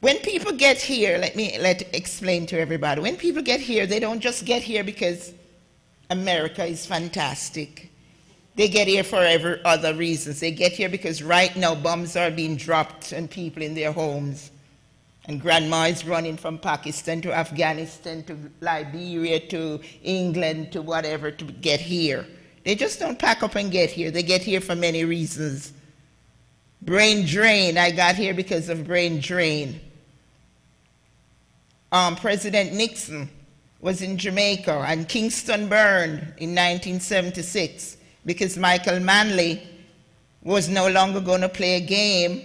When people get here, let me explain to everybody. When people get here, they don't just get here because America is fantastic. They get here for every other reasons. They get here because right now bombs are being dropped on people in their homes. And grandma is running from Pakistan to Afghanistan to Liberia to England to whatever to get here. They just don't pack up and get here. They get here for many reasons. Brain drain. I got here because of brain drain. President Nixon was in Jamaica and Kingston burned in 1976 because Michael Manley was no longer going to play a game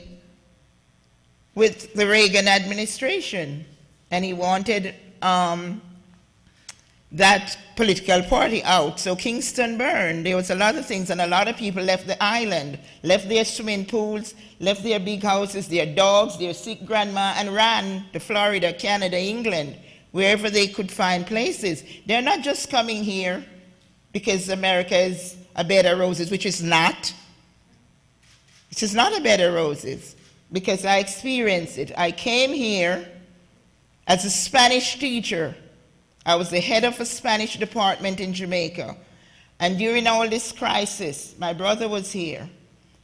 with the Reagan administration. And he wanted that political party out. So Kingston burned. There was a lot of things, and a lot of people left the island, left their swimming pools, left their big houses, their dogs, their sick grandma, and ran to Florida, Canada, England, wherever they could find places. They're not just coming here because America is a bed of roses, which is not. It is not a bed of roses, because I experienced it. I came here as a Spanish teacher. I was the head of a Spanish department in Jamaica. And during all this crisis, my brother was here.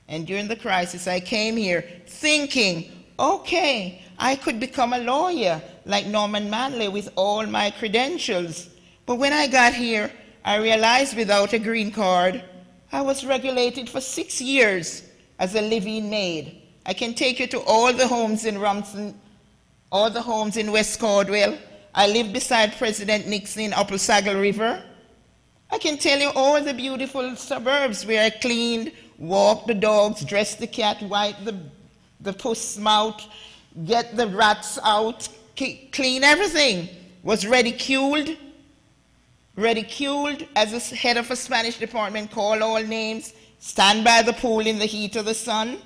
And during the crisis, I came here thinking, okay, I could become a lawyer like Norman Manley with all my credentials. But when I got here, I realized without a green card, I was regulated for 6 years as a live-in maid. I can take you to all the homes in Rumson, all the homes in West Caldwell. I live beside President Nixon in Upper Sagal River. I can tell you all the beautiful suburbs where I cleaned, walked the dogs, dressed the cat, wiped the puss mouth, get the rats out, clean everything. Was ridiculed as a head of a Spanish department, call all names, stand by the pool in the heat of the sun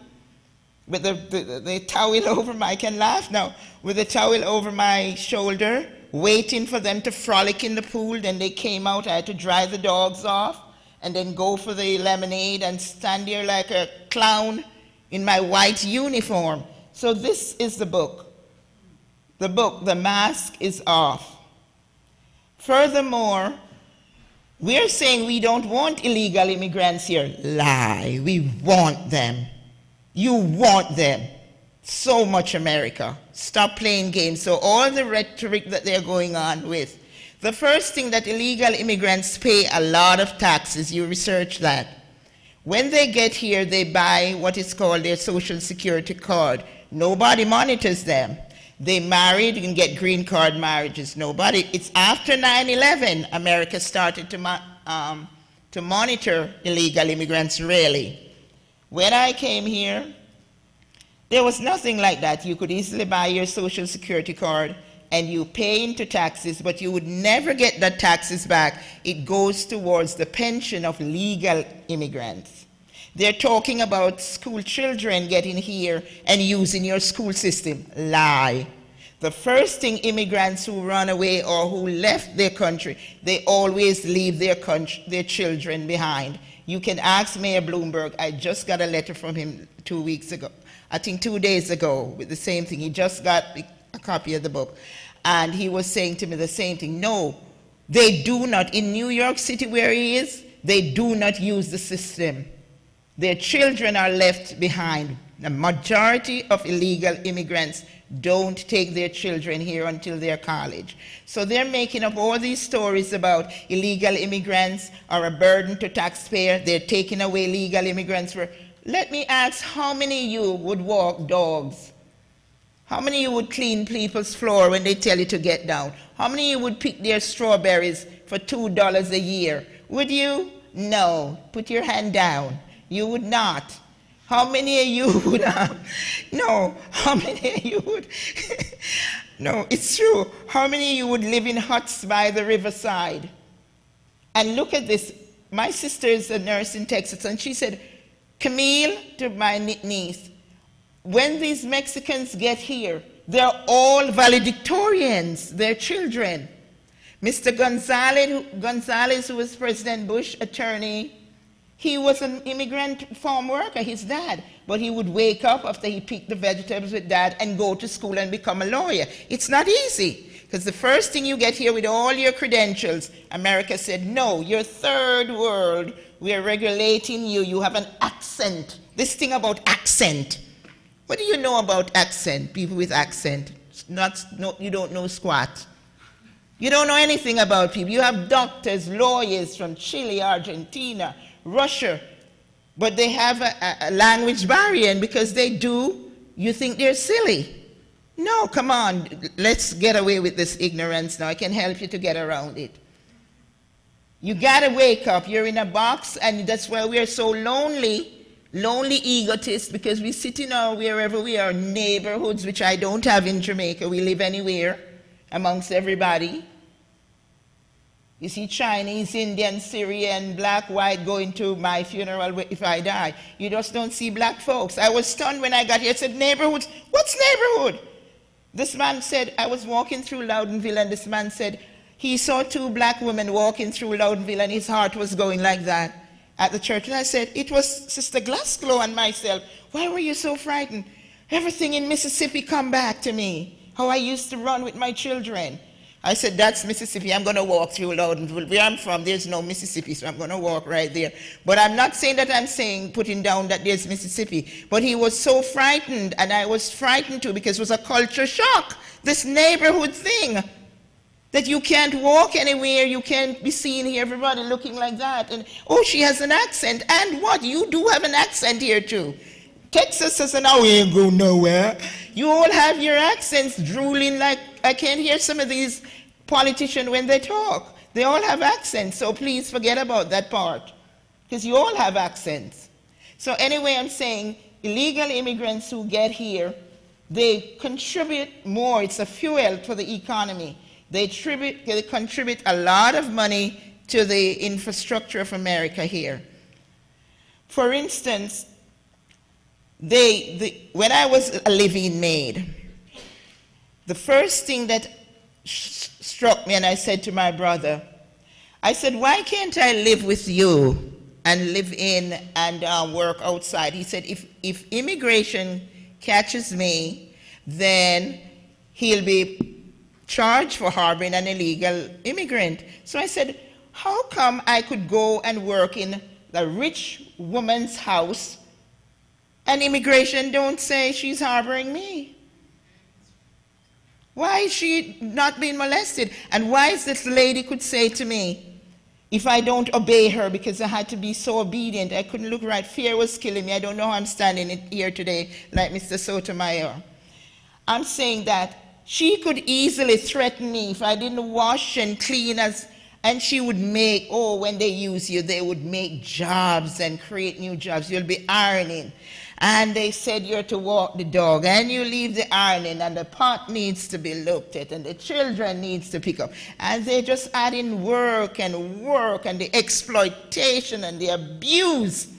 with the towel over my, I can laugh now, with the towel over my shoulder, waiting for them to frolic in the pool. Then they came out, I had to dry the dogs off, and then go for the lemonade and stand there like a clown in my white uniform. So this is the book. The book, The Mask is Off. Furthermore, we're saying we don't want illegal immigrants here. Lie, we want them. You want them. So much America. Stop playing games. So all the rhetoric that they're going on with. The first thing, that illegal immigrants pay a lot of taxes. You research that. When they get here, they buy what is called their Social Security card. Nobody monitors them. They married and get green card marriages. Nobody. It's after 9/11 America started to monitor illegal immigrants, really. When I came here, there was nothing like that. You could easily buy your Social Security card and you pay into taxes, but you would never get the taxes back. It goes towards the pension of legal immigrants. They're talking about school children getting here and using your school system. Lie. The first thing, immigrants who run away or who left their country, they always leave their children behind. You can ask Mayor Bloomberg. I just got a letter from him 2 weeks ago. I think 2 days ago with the same thing. He just got a copy of the book. And he was saying to me the same thing. No, they do not. In New York City where he is, they do not use the system. Their children are left behind. The majority of illegal immigrants don't take their children here until they're college. So they're making up all these stories about illegal immigrants are a burden to taxpayer. They're taking away legal immigrants. Let me ask, how many of you would walk dogs? How many of you would clean people's floor when they tell you to get down? How many of you would pick their strawberries for $2 a year? Would you? No. Put your hand down. You would not. How many of you would? No. How many of you would? No, it's true. How many of you would live in huts by the riverside? And look at this. My sister is a nurse in Texas, and she said, Camille, to my niece, when these Mexicans get here, they're all valedictorians, their children. Mr. Gonzalez, who was President Bush attorney, he was an immigrant farm worker, his dad, but he would wake up after he picked the vegetables with dad and go to school and become a lawyer. It's not easy, because the first thing you get here with all your credentials, America said, no, you're third world, we are regulating you, you have an accent. This thing about accent. What do you know about accent, people with accent? You don't know squat. You don't know anything about people. You have doctors, lawyers from Chile, Argentina, Russia, but they have a language barrier, and because they do, you think they're silly. No, come on, let's get away with this ignorance now. I can help you to get around it. You gotta wake up. You're in a box, and that's why we're so lonely egotists, because we sit in our wherever we are, neighborhoods, which I don't have in Jamaica. We live anywhere amongst everybody. You see Chinese, Indian, Syrian, black, white going to my funeral if I die. You just don't see black folks. I was stunned when I got here. I said, neighborhoods? What's neighborhood? This man said, I was walking through Loudonville, and this man said he saw 2 black women walking through Loudonville, and his heart was going like that at the church. And I said, it was Sister Glasgow and myself. Why were you so frightened? Everything in Mississippi come back to me. How I used to run with my children. I said, that's Mississippi. I'm going to walk through Loudonville. Where I'm from, there's no Mississippi, so I'm going to walk right there. But I'm not saying that I'm saying, putting down that there's Mississippi. But he was so frightened, and I was frightened too, because it was a culture shock, this neighborhood thing, that you can't walk anywhere, you can't be seen here, everybody looking like that. And, oh, she has an accent. And what? You do have an accent here too. Texas says, now we ain't go nowhere. You all have your accents drooling like, I can't hear some of these politicians when they talk. They all have accents, so please forget about that part, because you all have accents. So anyway, I'm saying illegal immigrants who get here, they contribute more. It's a fuel for the economy. They contribute a lot of money to the infrastructure of America here. For instance, when I was a living maid, the first thing that struck me, and I said to my brother, I said, why can't I live with you and live in and work outside? He said, if immigration catches me, then he'll be charged for harboring an illegal immigrant. So I said, how come I could go and work in a rich woman's house and immigration don't say she's harboring me? Why is she not being molested? And why is this lady could say to me, if I don't obey her, because I had to be so obedient, I couldn't look right, fear was killing me. I don't know how I'm standing here today like Mr. Sotomayor. I'm saying that she could easily threaten me if I didn't wash and clean, and she would make, oh, when they use you, they would make jobs and create new jobs. You'll be ironing. And they said you're to walk the dog, and you leave the ironing, and the pot needs to be looked at, and the children needs to pick up. And they just add in work, and the exploitation and the abuse.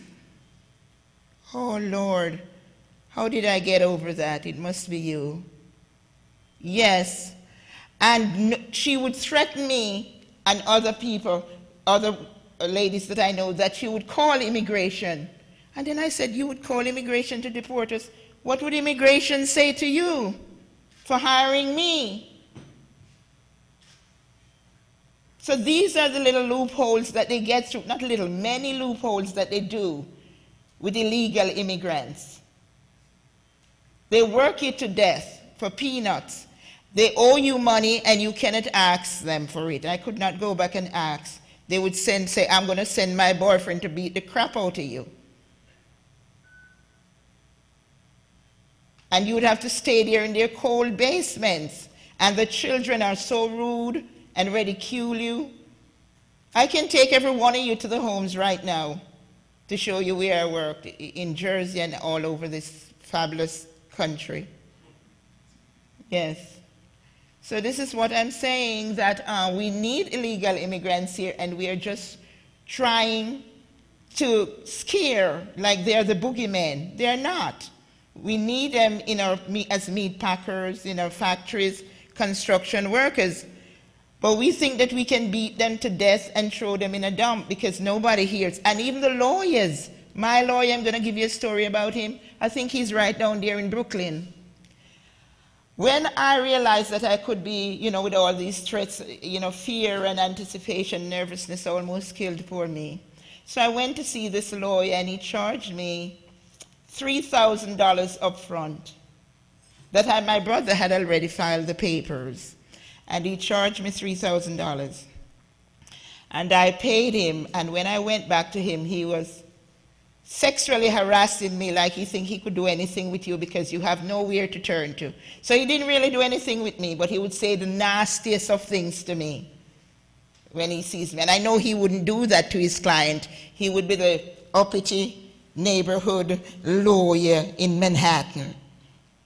Oh, Lord, how did I get over that? It must be you. Yes. And she would threaten me and other people, other ladies that I know, that she would call immigration. And then I said, you would call immigration to deport us. What would immigration say to you for hiring me? So these are the little loopholes that they get through, not little, many loopholes that they do with illegal immigrants. They work you to death for peanuts. They owe you money and you cannot ask them for it. I could not go back and ask. They would say, I'm going to send my boyfriend to beat the crap out of you. And you would have to stay there in their cold basements. And the children are so rude and ridicule you. I can take every one of you to the homes right now to show you where I worked in Jersey and all over this fabulous country. Yes. So this is what I'm saying, that we need illegal immigrants here, and we are just trying to scare like they're the boogeymen. They're not. We need them in our, as meat packers, in our factories, construction workers. But we think that we can beat them to death and throw them in a dump because nobody hears. And even the lawyers. My lawyer, I'm going to give you a story about him. I think he's right down there in Brooklyn. When I realized that I could be, you know, with all these threats, you know, fear and anticipation, nervousness almost killed poor me. So I went to see this lawyer, and he charged me $3,000 up front. That time my brother had already filed the papers, and he charged me $3,000. And I paid him, and when I went back to him, he was sexually harassing me like he think he could do anything with you because you have nowhere to turn to. So he didn't really do anything with me, but he would say the nastiest of things to me when he sees me. And I know he wouldn't do that to his client. He would be the uppity neighborhood lawyer in Manhattan.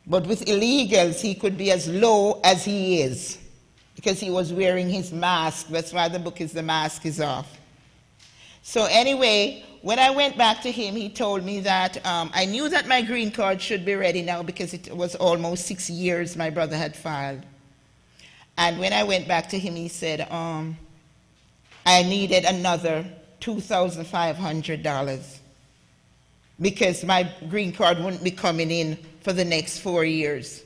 But with illegals, he could be as low as he is because he was wearing his mask. That's why the book is The Mask is Off. So anyway, when I went back to him, he told me that I knew that my green card should be ready now because it was almost 6 years my brother had filed. And when I went back to him, he said I needed another $2,500 because my green card wouldn't be coming in for the next 4 years.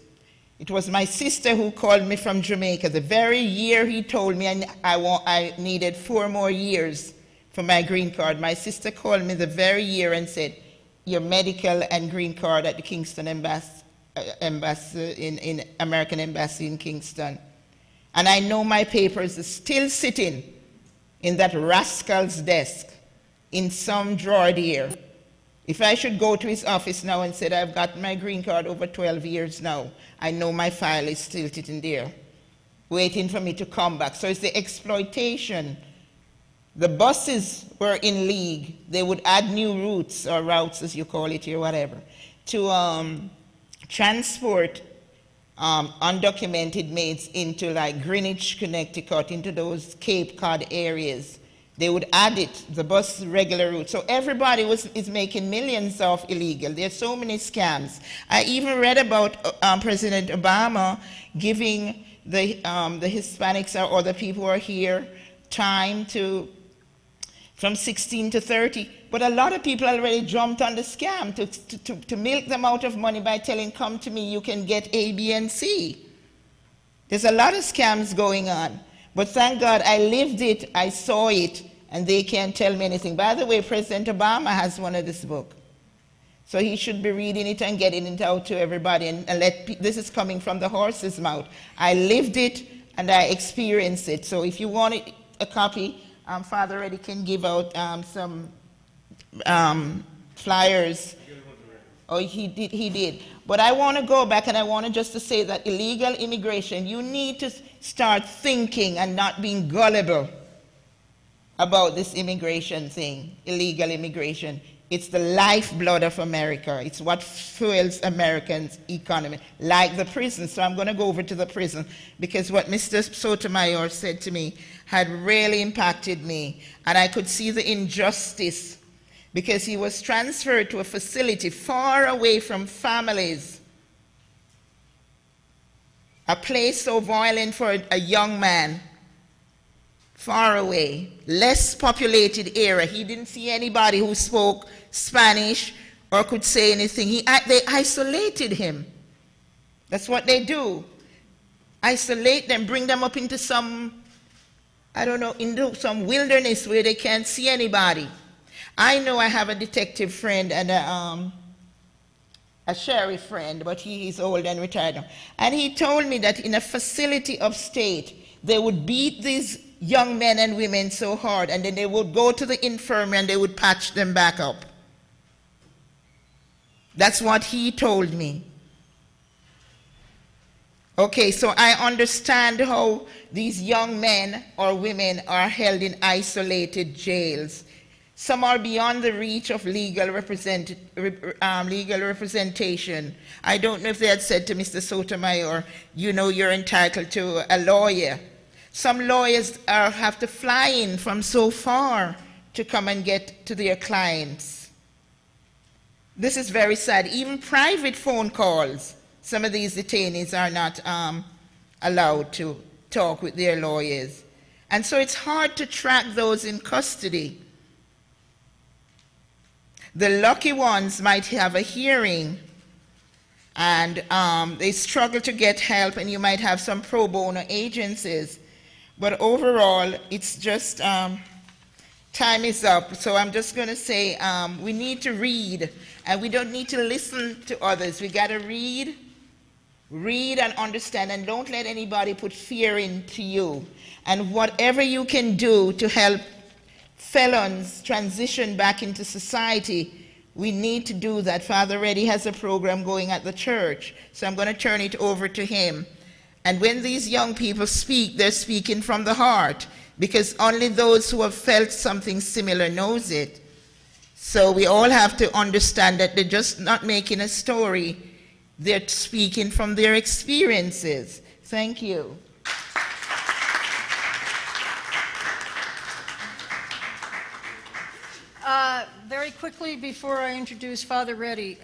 It was my sister who called me from Jamaica. The very year he told me I needed 4 more years for my green card, my sister called me the very year and said, your medical and green card at the Kingston Embassy, in American Embassy in Kingston. And I know my papers are still sitting in that rascal's desk in some drawer there. If I should go to his office now and say I've got my green card over 12 years now, I know my file is still sitting there, waiting for me to come back. So it's the exploitation. The buses were in league. They would add new routes, or routes as you call it here, whatever, to transport undocumented maids into like Greenwich, Connecticut, into those Cape Cod areas. They would add it, the bus regular route. So everybody is making millions off illegal. There's so many scams. I even read about President Obama giving the Hispanics or other people who are here time to, from 16 to 30. But a lot of people already jumped on the scam to milk them out of money by telling, come to me, you can get A, B, and C. There's a lot of scams going on. But thank God I lived it, I saw it, and they can't tell me anything. By the way, President Obama has one of this book. So he should be reading it and getting it out to everybody. And this is coming from the horse's mouth. I lived it and I experienced it. So if you want a copy, Father Reedie can give out some flyers. Oh, he did. But I want to go back and I want just to say that illegal immigration, you need to start thinking and not being gullible about this immigration thing, illegal immigration. It's the lifeblood of America. It's what fuels Americans' economy, like the prison. So I'm going to go over to the prison because what Mr. Sotomayor said to me had really impacted me. And I could see the injustice because he was transferred to a facility far away from families. A place so violent for a young man, far away, less populated area. He didn't see anybody who spoke Spanish or could say anything. They isolated him. That's what they do. Isolate them, bring them up into some, I don't know, into some wilderness where they can't see anybody. I know I have a detective friend and a sheriff friend, but he is old and retired now. And he told me that in a facility upstate, they would beat these young men and women so hard, and then they would go to the infirmary and they would patch them back up. That's what he told me. Okay, so I understand how these young men or women are held in isolated jails. Some are beyond the reach of legal representation. I don't know if they had said to Mr. Sotomayor, you know, you're entitled to a lawyer. Some lawyers have to fly in from so far to come and get to their clients. This is very sad. Even private phone calls, some of these detainees are not allowed to talk with their lawyers. And so it's hard to track those in custody. The lucky ones might have a hearing and they struggle to get help, and you might have some pro bono agencies. But overall, it's just time is up. So I'm just going to say we need to read, and we don't need to listen to others. We got to read and understand, and don't let anybody put fear into you. And whatever you can do to help felons transition back into society, we need to do that. Father Reedie has a program going at the church, so I'm going to turn it over to him. And when these young people speak, they're speaking from the heart, because only those who have felt something similar knows it. So we all have to understand that they're just not making a story, they're speaking from their experiences. Thank you. Very quickly, before I introduce Father Reedie,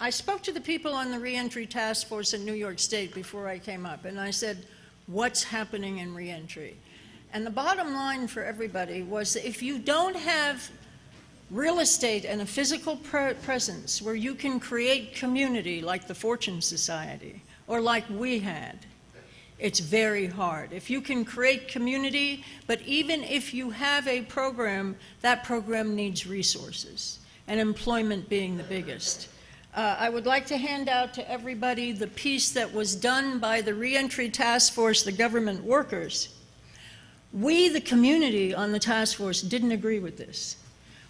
I spoke to the people on the Reentry Task Force in New York State before I came up, and I said, what's happening in reentry? And the bottom line for everybody was that if you don't have real estate and a physical presence where you can create community like the Fortune Society or like we had. It's very hard. If you can create community, but even if you have a program, that program needs resources, and employment being the biggest. I would like to hand out to everybody the piece that was done by the Reentry Task Force, the government workers. We, the community on the task force, didn't agree with this.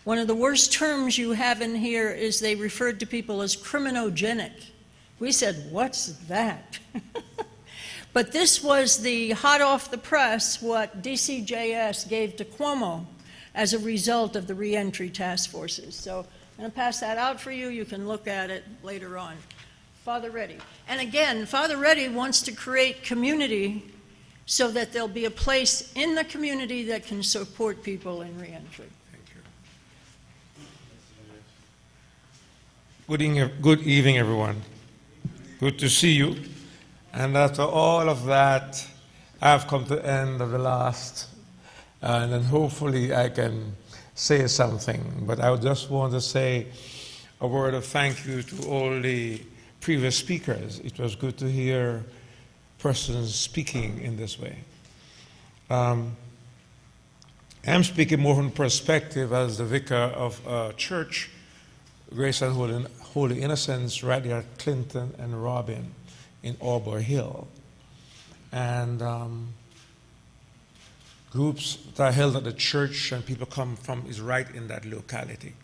One of the worst terms you have in here is they referred to people as criminogenic. We said, what's that? But this was the hot off the press what DCJS gave to Cuomo as a result of the reentry task forces. So I'm going to pass that out for you. You can look at it later on. Father Reedie. And again, Father Reedie wants to create community so that there'll be a place in the community that can support people in reentry. Good evening, everyone. Good to see you. And after all of that, I've come to the end of the last, and then hopefully I can say something. But I just want to say a word of thank you to all the previous speakers. It was good to hear persons speaking in this way. I'm speaking more from perspective as the vicar of a church, Grace and Holy Innocents, right here at Clinton and Robin in Arbor Hill. And groups that are held at the church and people come from is right in that locality.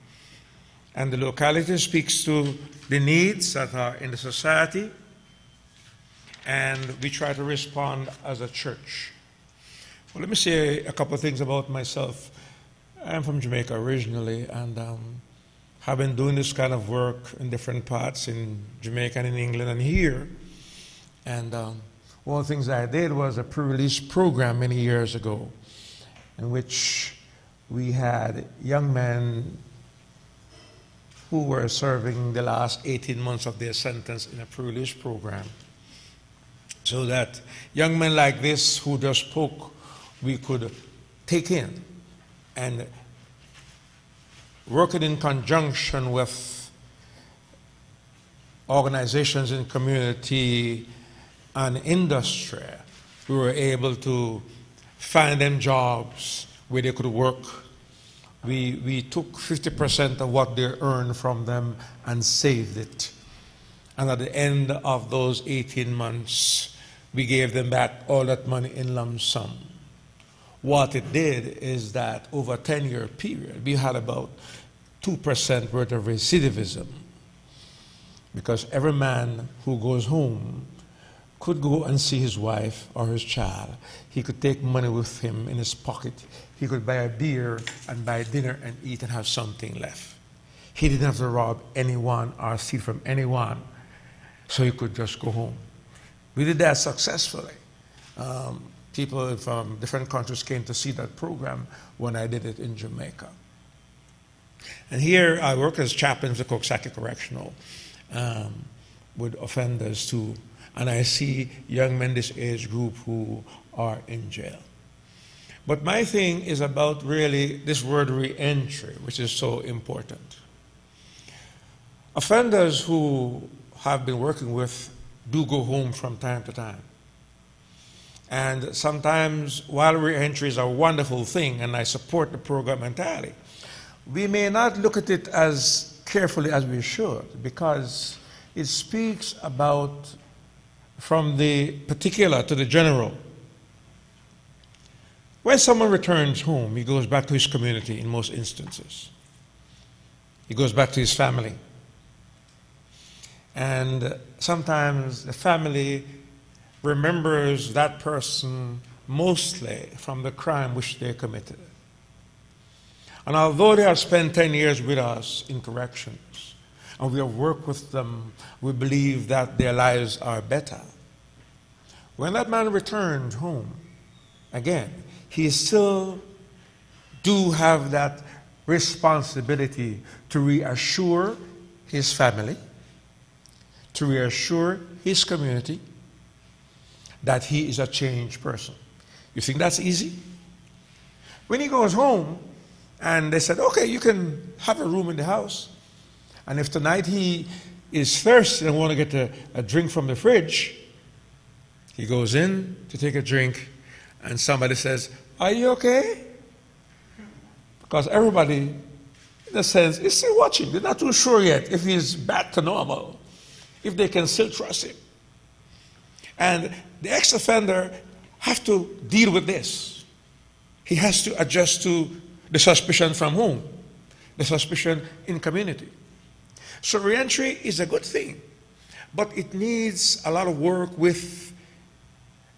And the locality speaks to the needs that are in the society, and we try to respond as a church. Well, let me say a couple of things about myself. I'm from Jamaica originally, and have been doing this kind of work in different parts in Jamaica and in England and here. And one of the things I did was a pre-release program many years ago in which we had young men who were serving the last 18 months of their sentence in a pre-release program. So that young men like this who just spoke, we could take in and working in conjunction with organizations in community and industry, we were able to find them jobs where they could work. We took 50% of what they earned from them and saved it. And at the end of those 18 months, we gave them back all that money in lump sum. What it did is that over a 10-year period, we had about 2% worth of recidivism, because every man who goes home could go and see his wife or his child. He could take money with him in his pocket. He could buy a beer and buy dinner and eat and have something left. He didn't have to rob anyone or steal from anyone, so he could just go home. We did that successfully. People from different countries came to see that program when I did it in Jamaica. And here I work as chaplain for Coxsackie Correctional with offenders too. And I see young men this age group who are in jail. But my thing is about really this word re-entry, which is so important. Offenders who have been working with do go home from time to time. And sometimes, while re-entry is a wonderful thing, and I support the program entirely, we may not look at it as carefully as we should, because it speaks about from the particular to the general. When someone returns home, he goes back to his community in most instances. He goes back to his family. And sometimes the family remembers that person mostly from the crime which they committed. And although they have spent 10 years with us in corrections, and we have worked with them, we believe that their lives are better. When that man returned home, again, he still do have that responsibility to reassure his family, to reassure his community that he is a changed person. You think that's easy? When he goes home, and they said, okay, you can have a room in the house, and if tonight he is thirsty and want to get a drink from the fridge, He goes in to take a drink, and somebody says, "Are you okay?" Because everybody, in a sense, is still watching. They're not too sure yet if he's back to normal, if they can still trust him. And the ex-offender has to deal with this. He has to adjust to the suspicion from whom? The suspicion in community. So reentry is a good thing, but it needs a lot of work with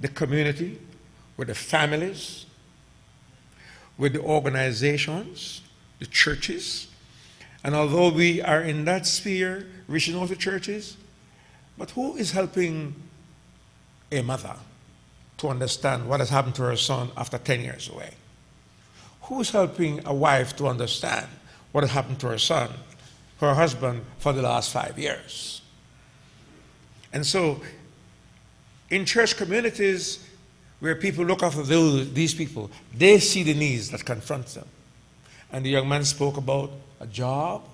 the community, with the families, with the organizations, the churches. And although we are in that sphere, reaching out to churches, but who is helping a mother to understand what has happened to her son after 10 years away? Who is helping a wife to understand what has happened to her son, her husband, for the last 5 years? And so, in church communities where people look after these people, they see the needs that confront them. And the young man spoke about a job,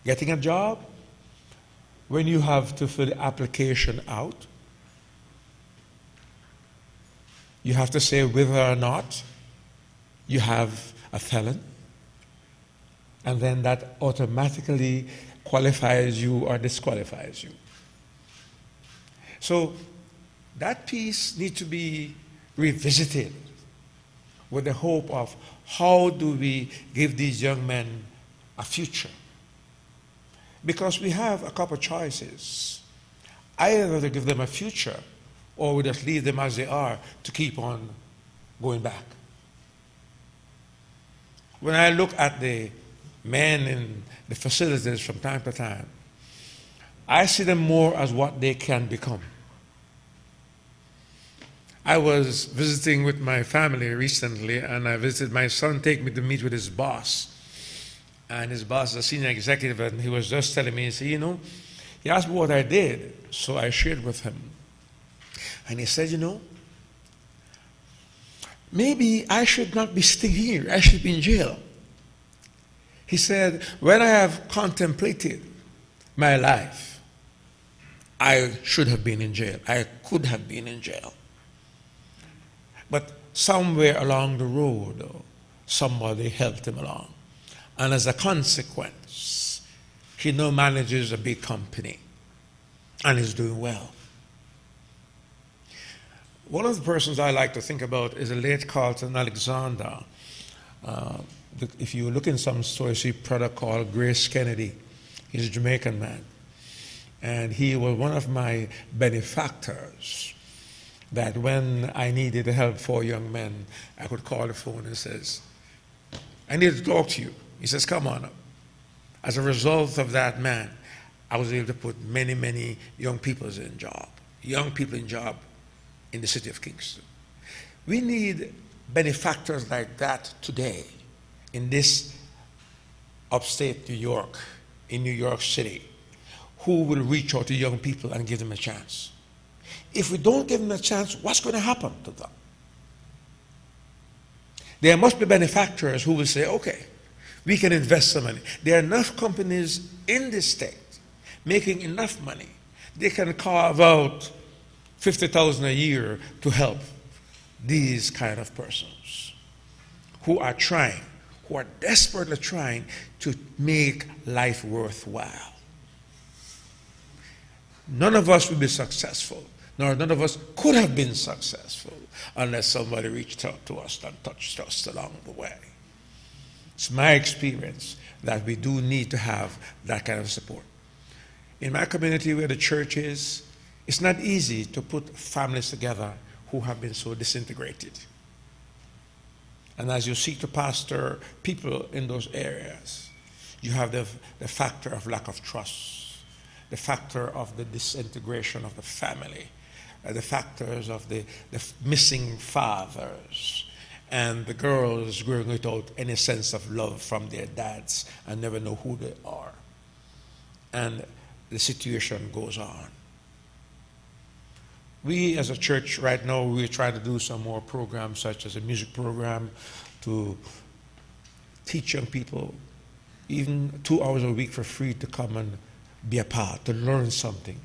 getting a job. When you have to fill the application out, you have to say whether or not you have a felon, and then that automatically qualifies you or disqualifies you. So that piece needs to be revisited with the hope of how do we give these young men a future? Because we have a couple choices. Either to give them a future, or we just leave them as they are to keep on going back. When I look at the men in the facilities from time to time, I see them more as what they can become. I was visiting with my family recently, and I visited my son, take me to meet with his boss. And his boss is a senior executive, and he was just telling me, he said, he asked me what I did, so I shared with him. And he said, maybe I should not be sitting here, I should be in jail. He said, when I have contemplated my life, I should have been in jail. I could have been in jail. But somewhere along the road, somebody helped him along. And as a consequence, he now manages a big company and is doing well. One of the persons I like to think about is the late Carlton Alexander. If you look in some stories, you see a product called Grace Kennedy. He's a Jamaican man. And he was one of my benefactors, that when I needed help for young men, I could call the phone and says, I need to talk to you. He says, come on up. As a result of that man, I was able to put many, many young people in job in the city of Kingston. We need benefactors like that today in this upstate New York, in New York City, who will reach out to young people and give them a chance. If we don't give them a chance, what's going to happen to them? There must be benefactors who will say, okay, we can invest some money. There are enough companies in this state making enough money. They can carve out $50,000 a year to help these kind of persons who are trying, who are desperately trying to make life worthwhile. None of us will be successful, nor none of us could have been successful unless somebody reached out to us and touched us along the way. It's my experience that we do need to have that kind of support. In my community where the church is, it's not easy to put families together who have been so disintegrated. And as you seek to pastor people in those areas, you have the factor of lack of trust, the factor of the disintegration of the family, the factors of the missing fathers, and the girls growing without any sense of love from their dads and never know who they are. And the situation goes on. We as a church right now, we try to do some more programs such as a music program to teach young people even 2 hours a week for free to come and be a part, to learn something.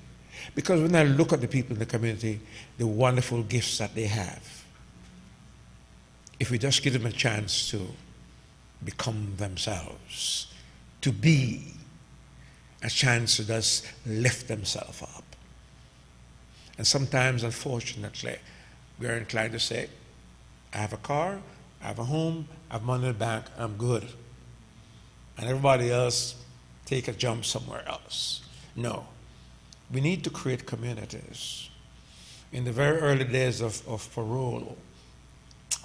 Because when I look at the people in the community, the wonderful gifts that they have, if we just give them a chance to become themselves, to be, a chance to just lift themselves up. And sometimes, unfortunately, we are inclined to say, I have a car, I have a home, I have money in the bank, I'm good. And everybody else take a jump somewhere else. No. We need to create communities. In the very early days of parole,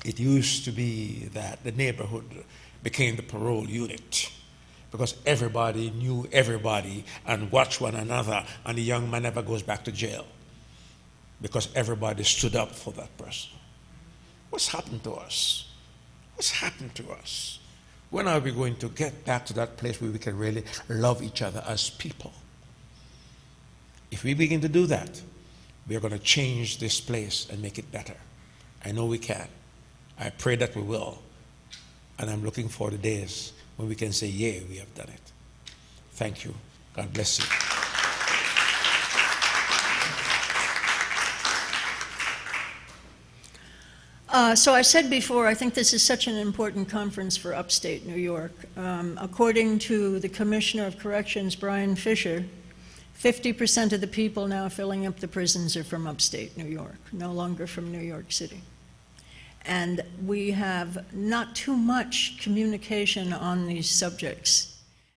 it used to be that the neighborhood became the parole unit because everybody knew everybody and watched one another, and the young man never goes back to jail because everybody stood up for that person. What's happened to us? What's happened to us? When are we going to get back to that place where we can really love each other as people? If we begin to do that, we are going to change this place and make it better. I know we can. I pray that we will. And I'm looking for the days when we can say, yeah, we have done it. Thank you. God bless you. So I said before, I think this is such an important conference for upstate New York. According to the Commissioner of Corrections, Brian Fisher, 50% of the people now filling up the prisons are from upstate New York, no longer from New York City. And we have not too much communication on these subjects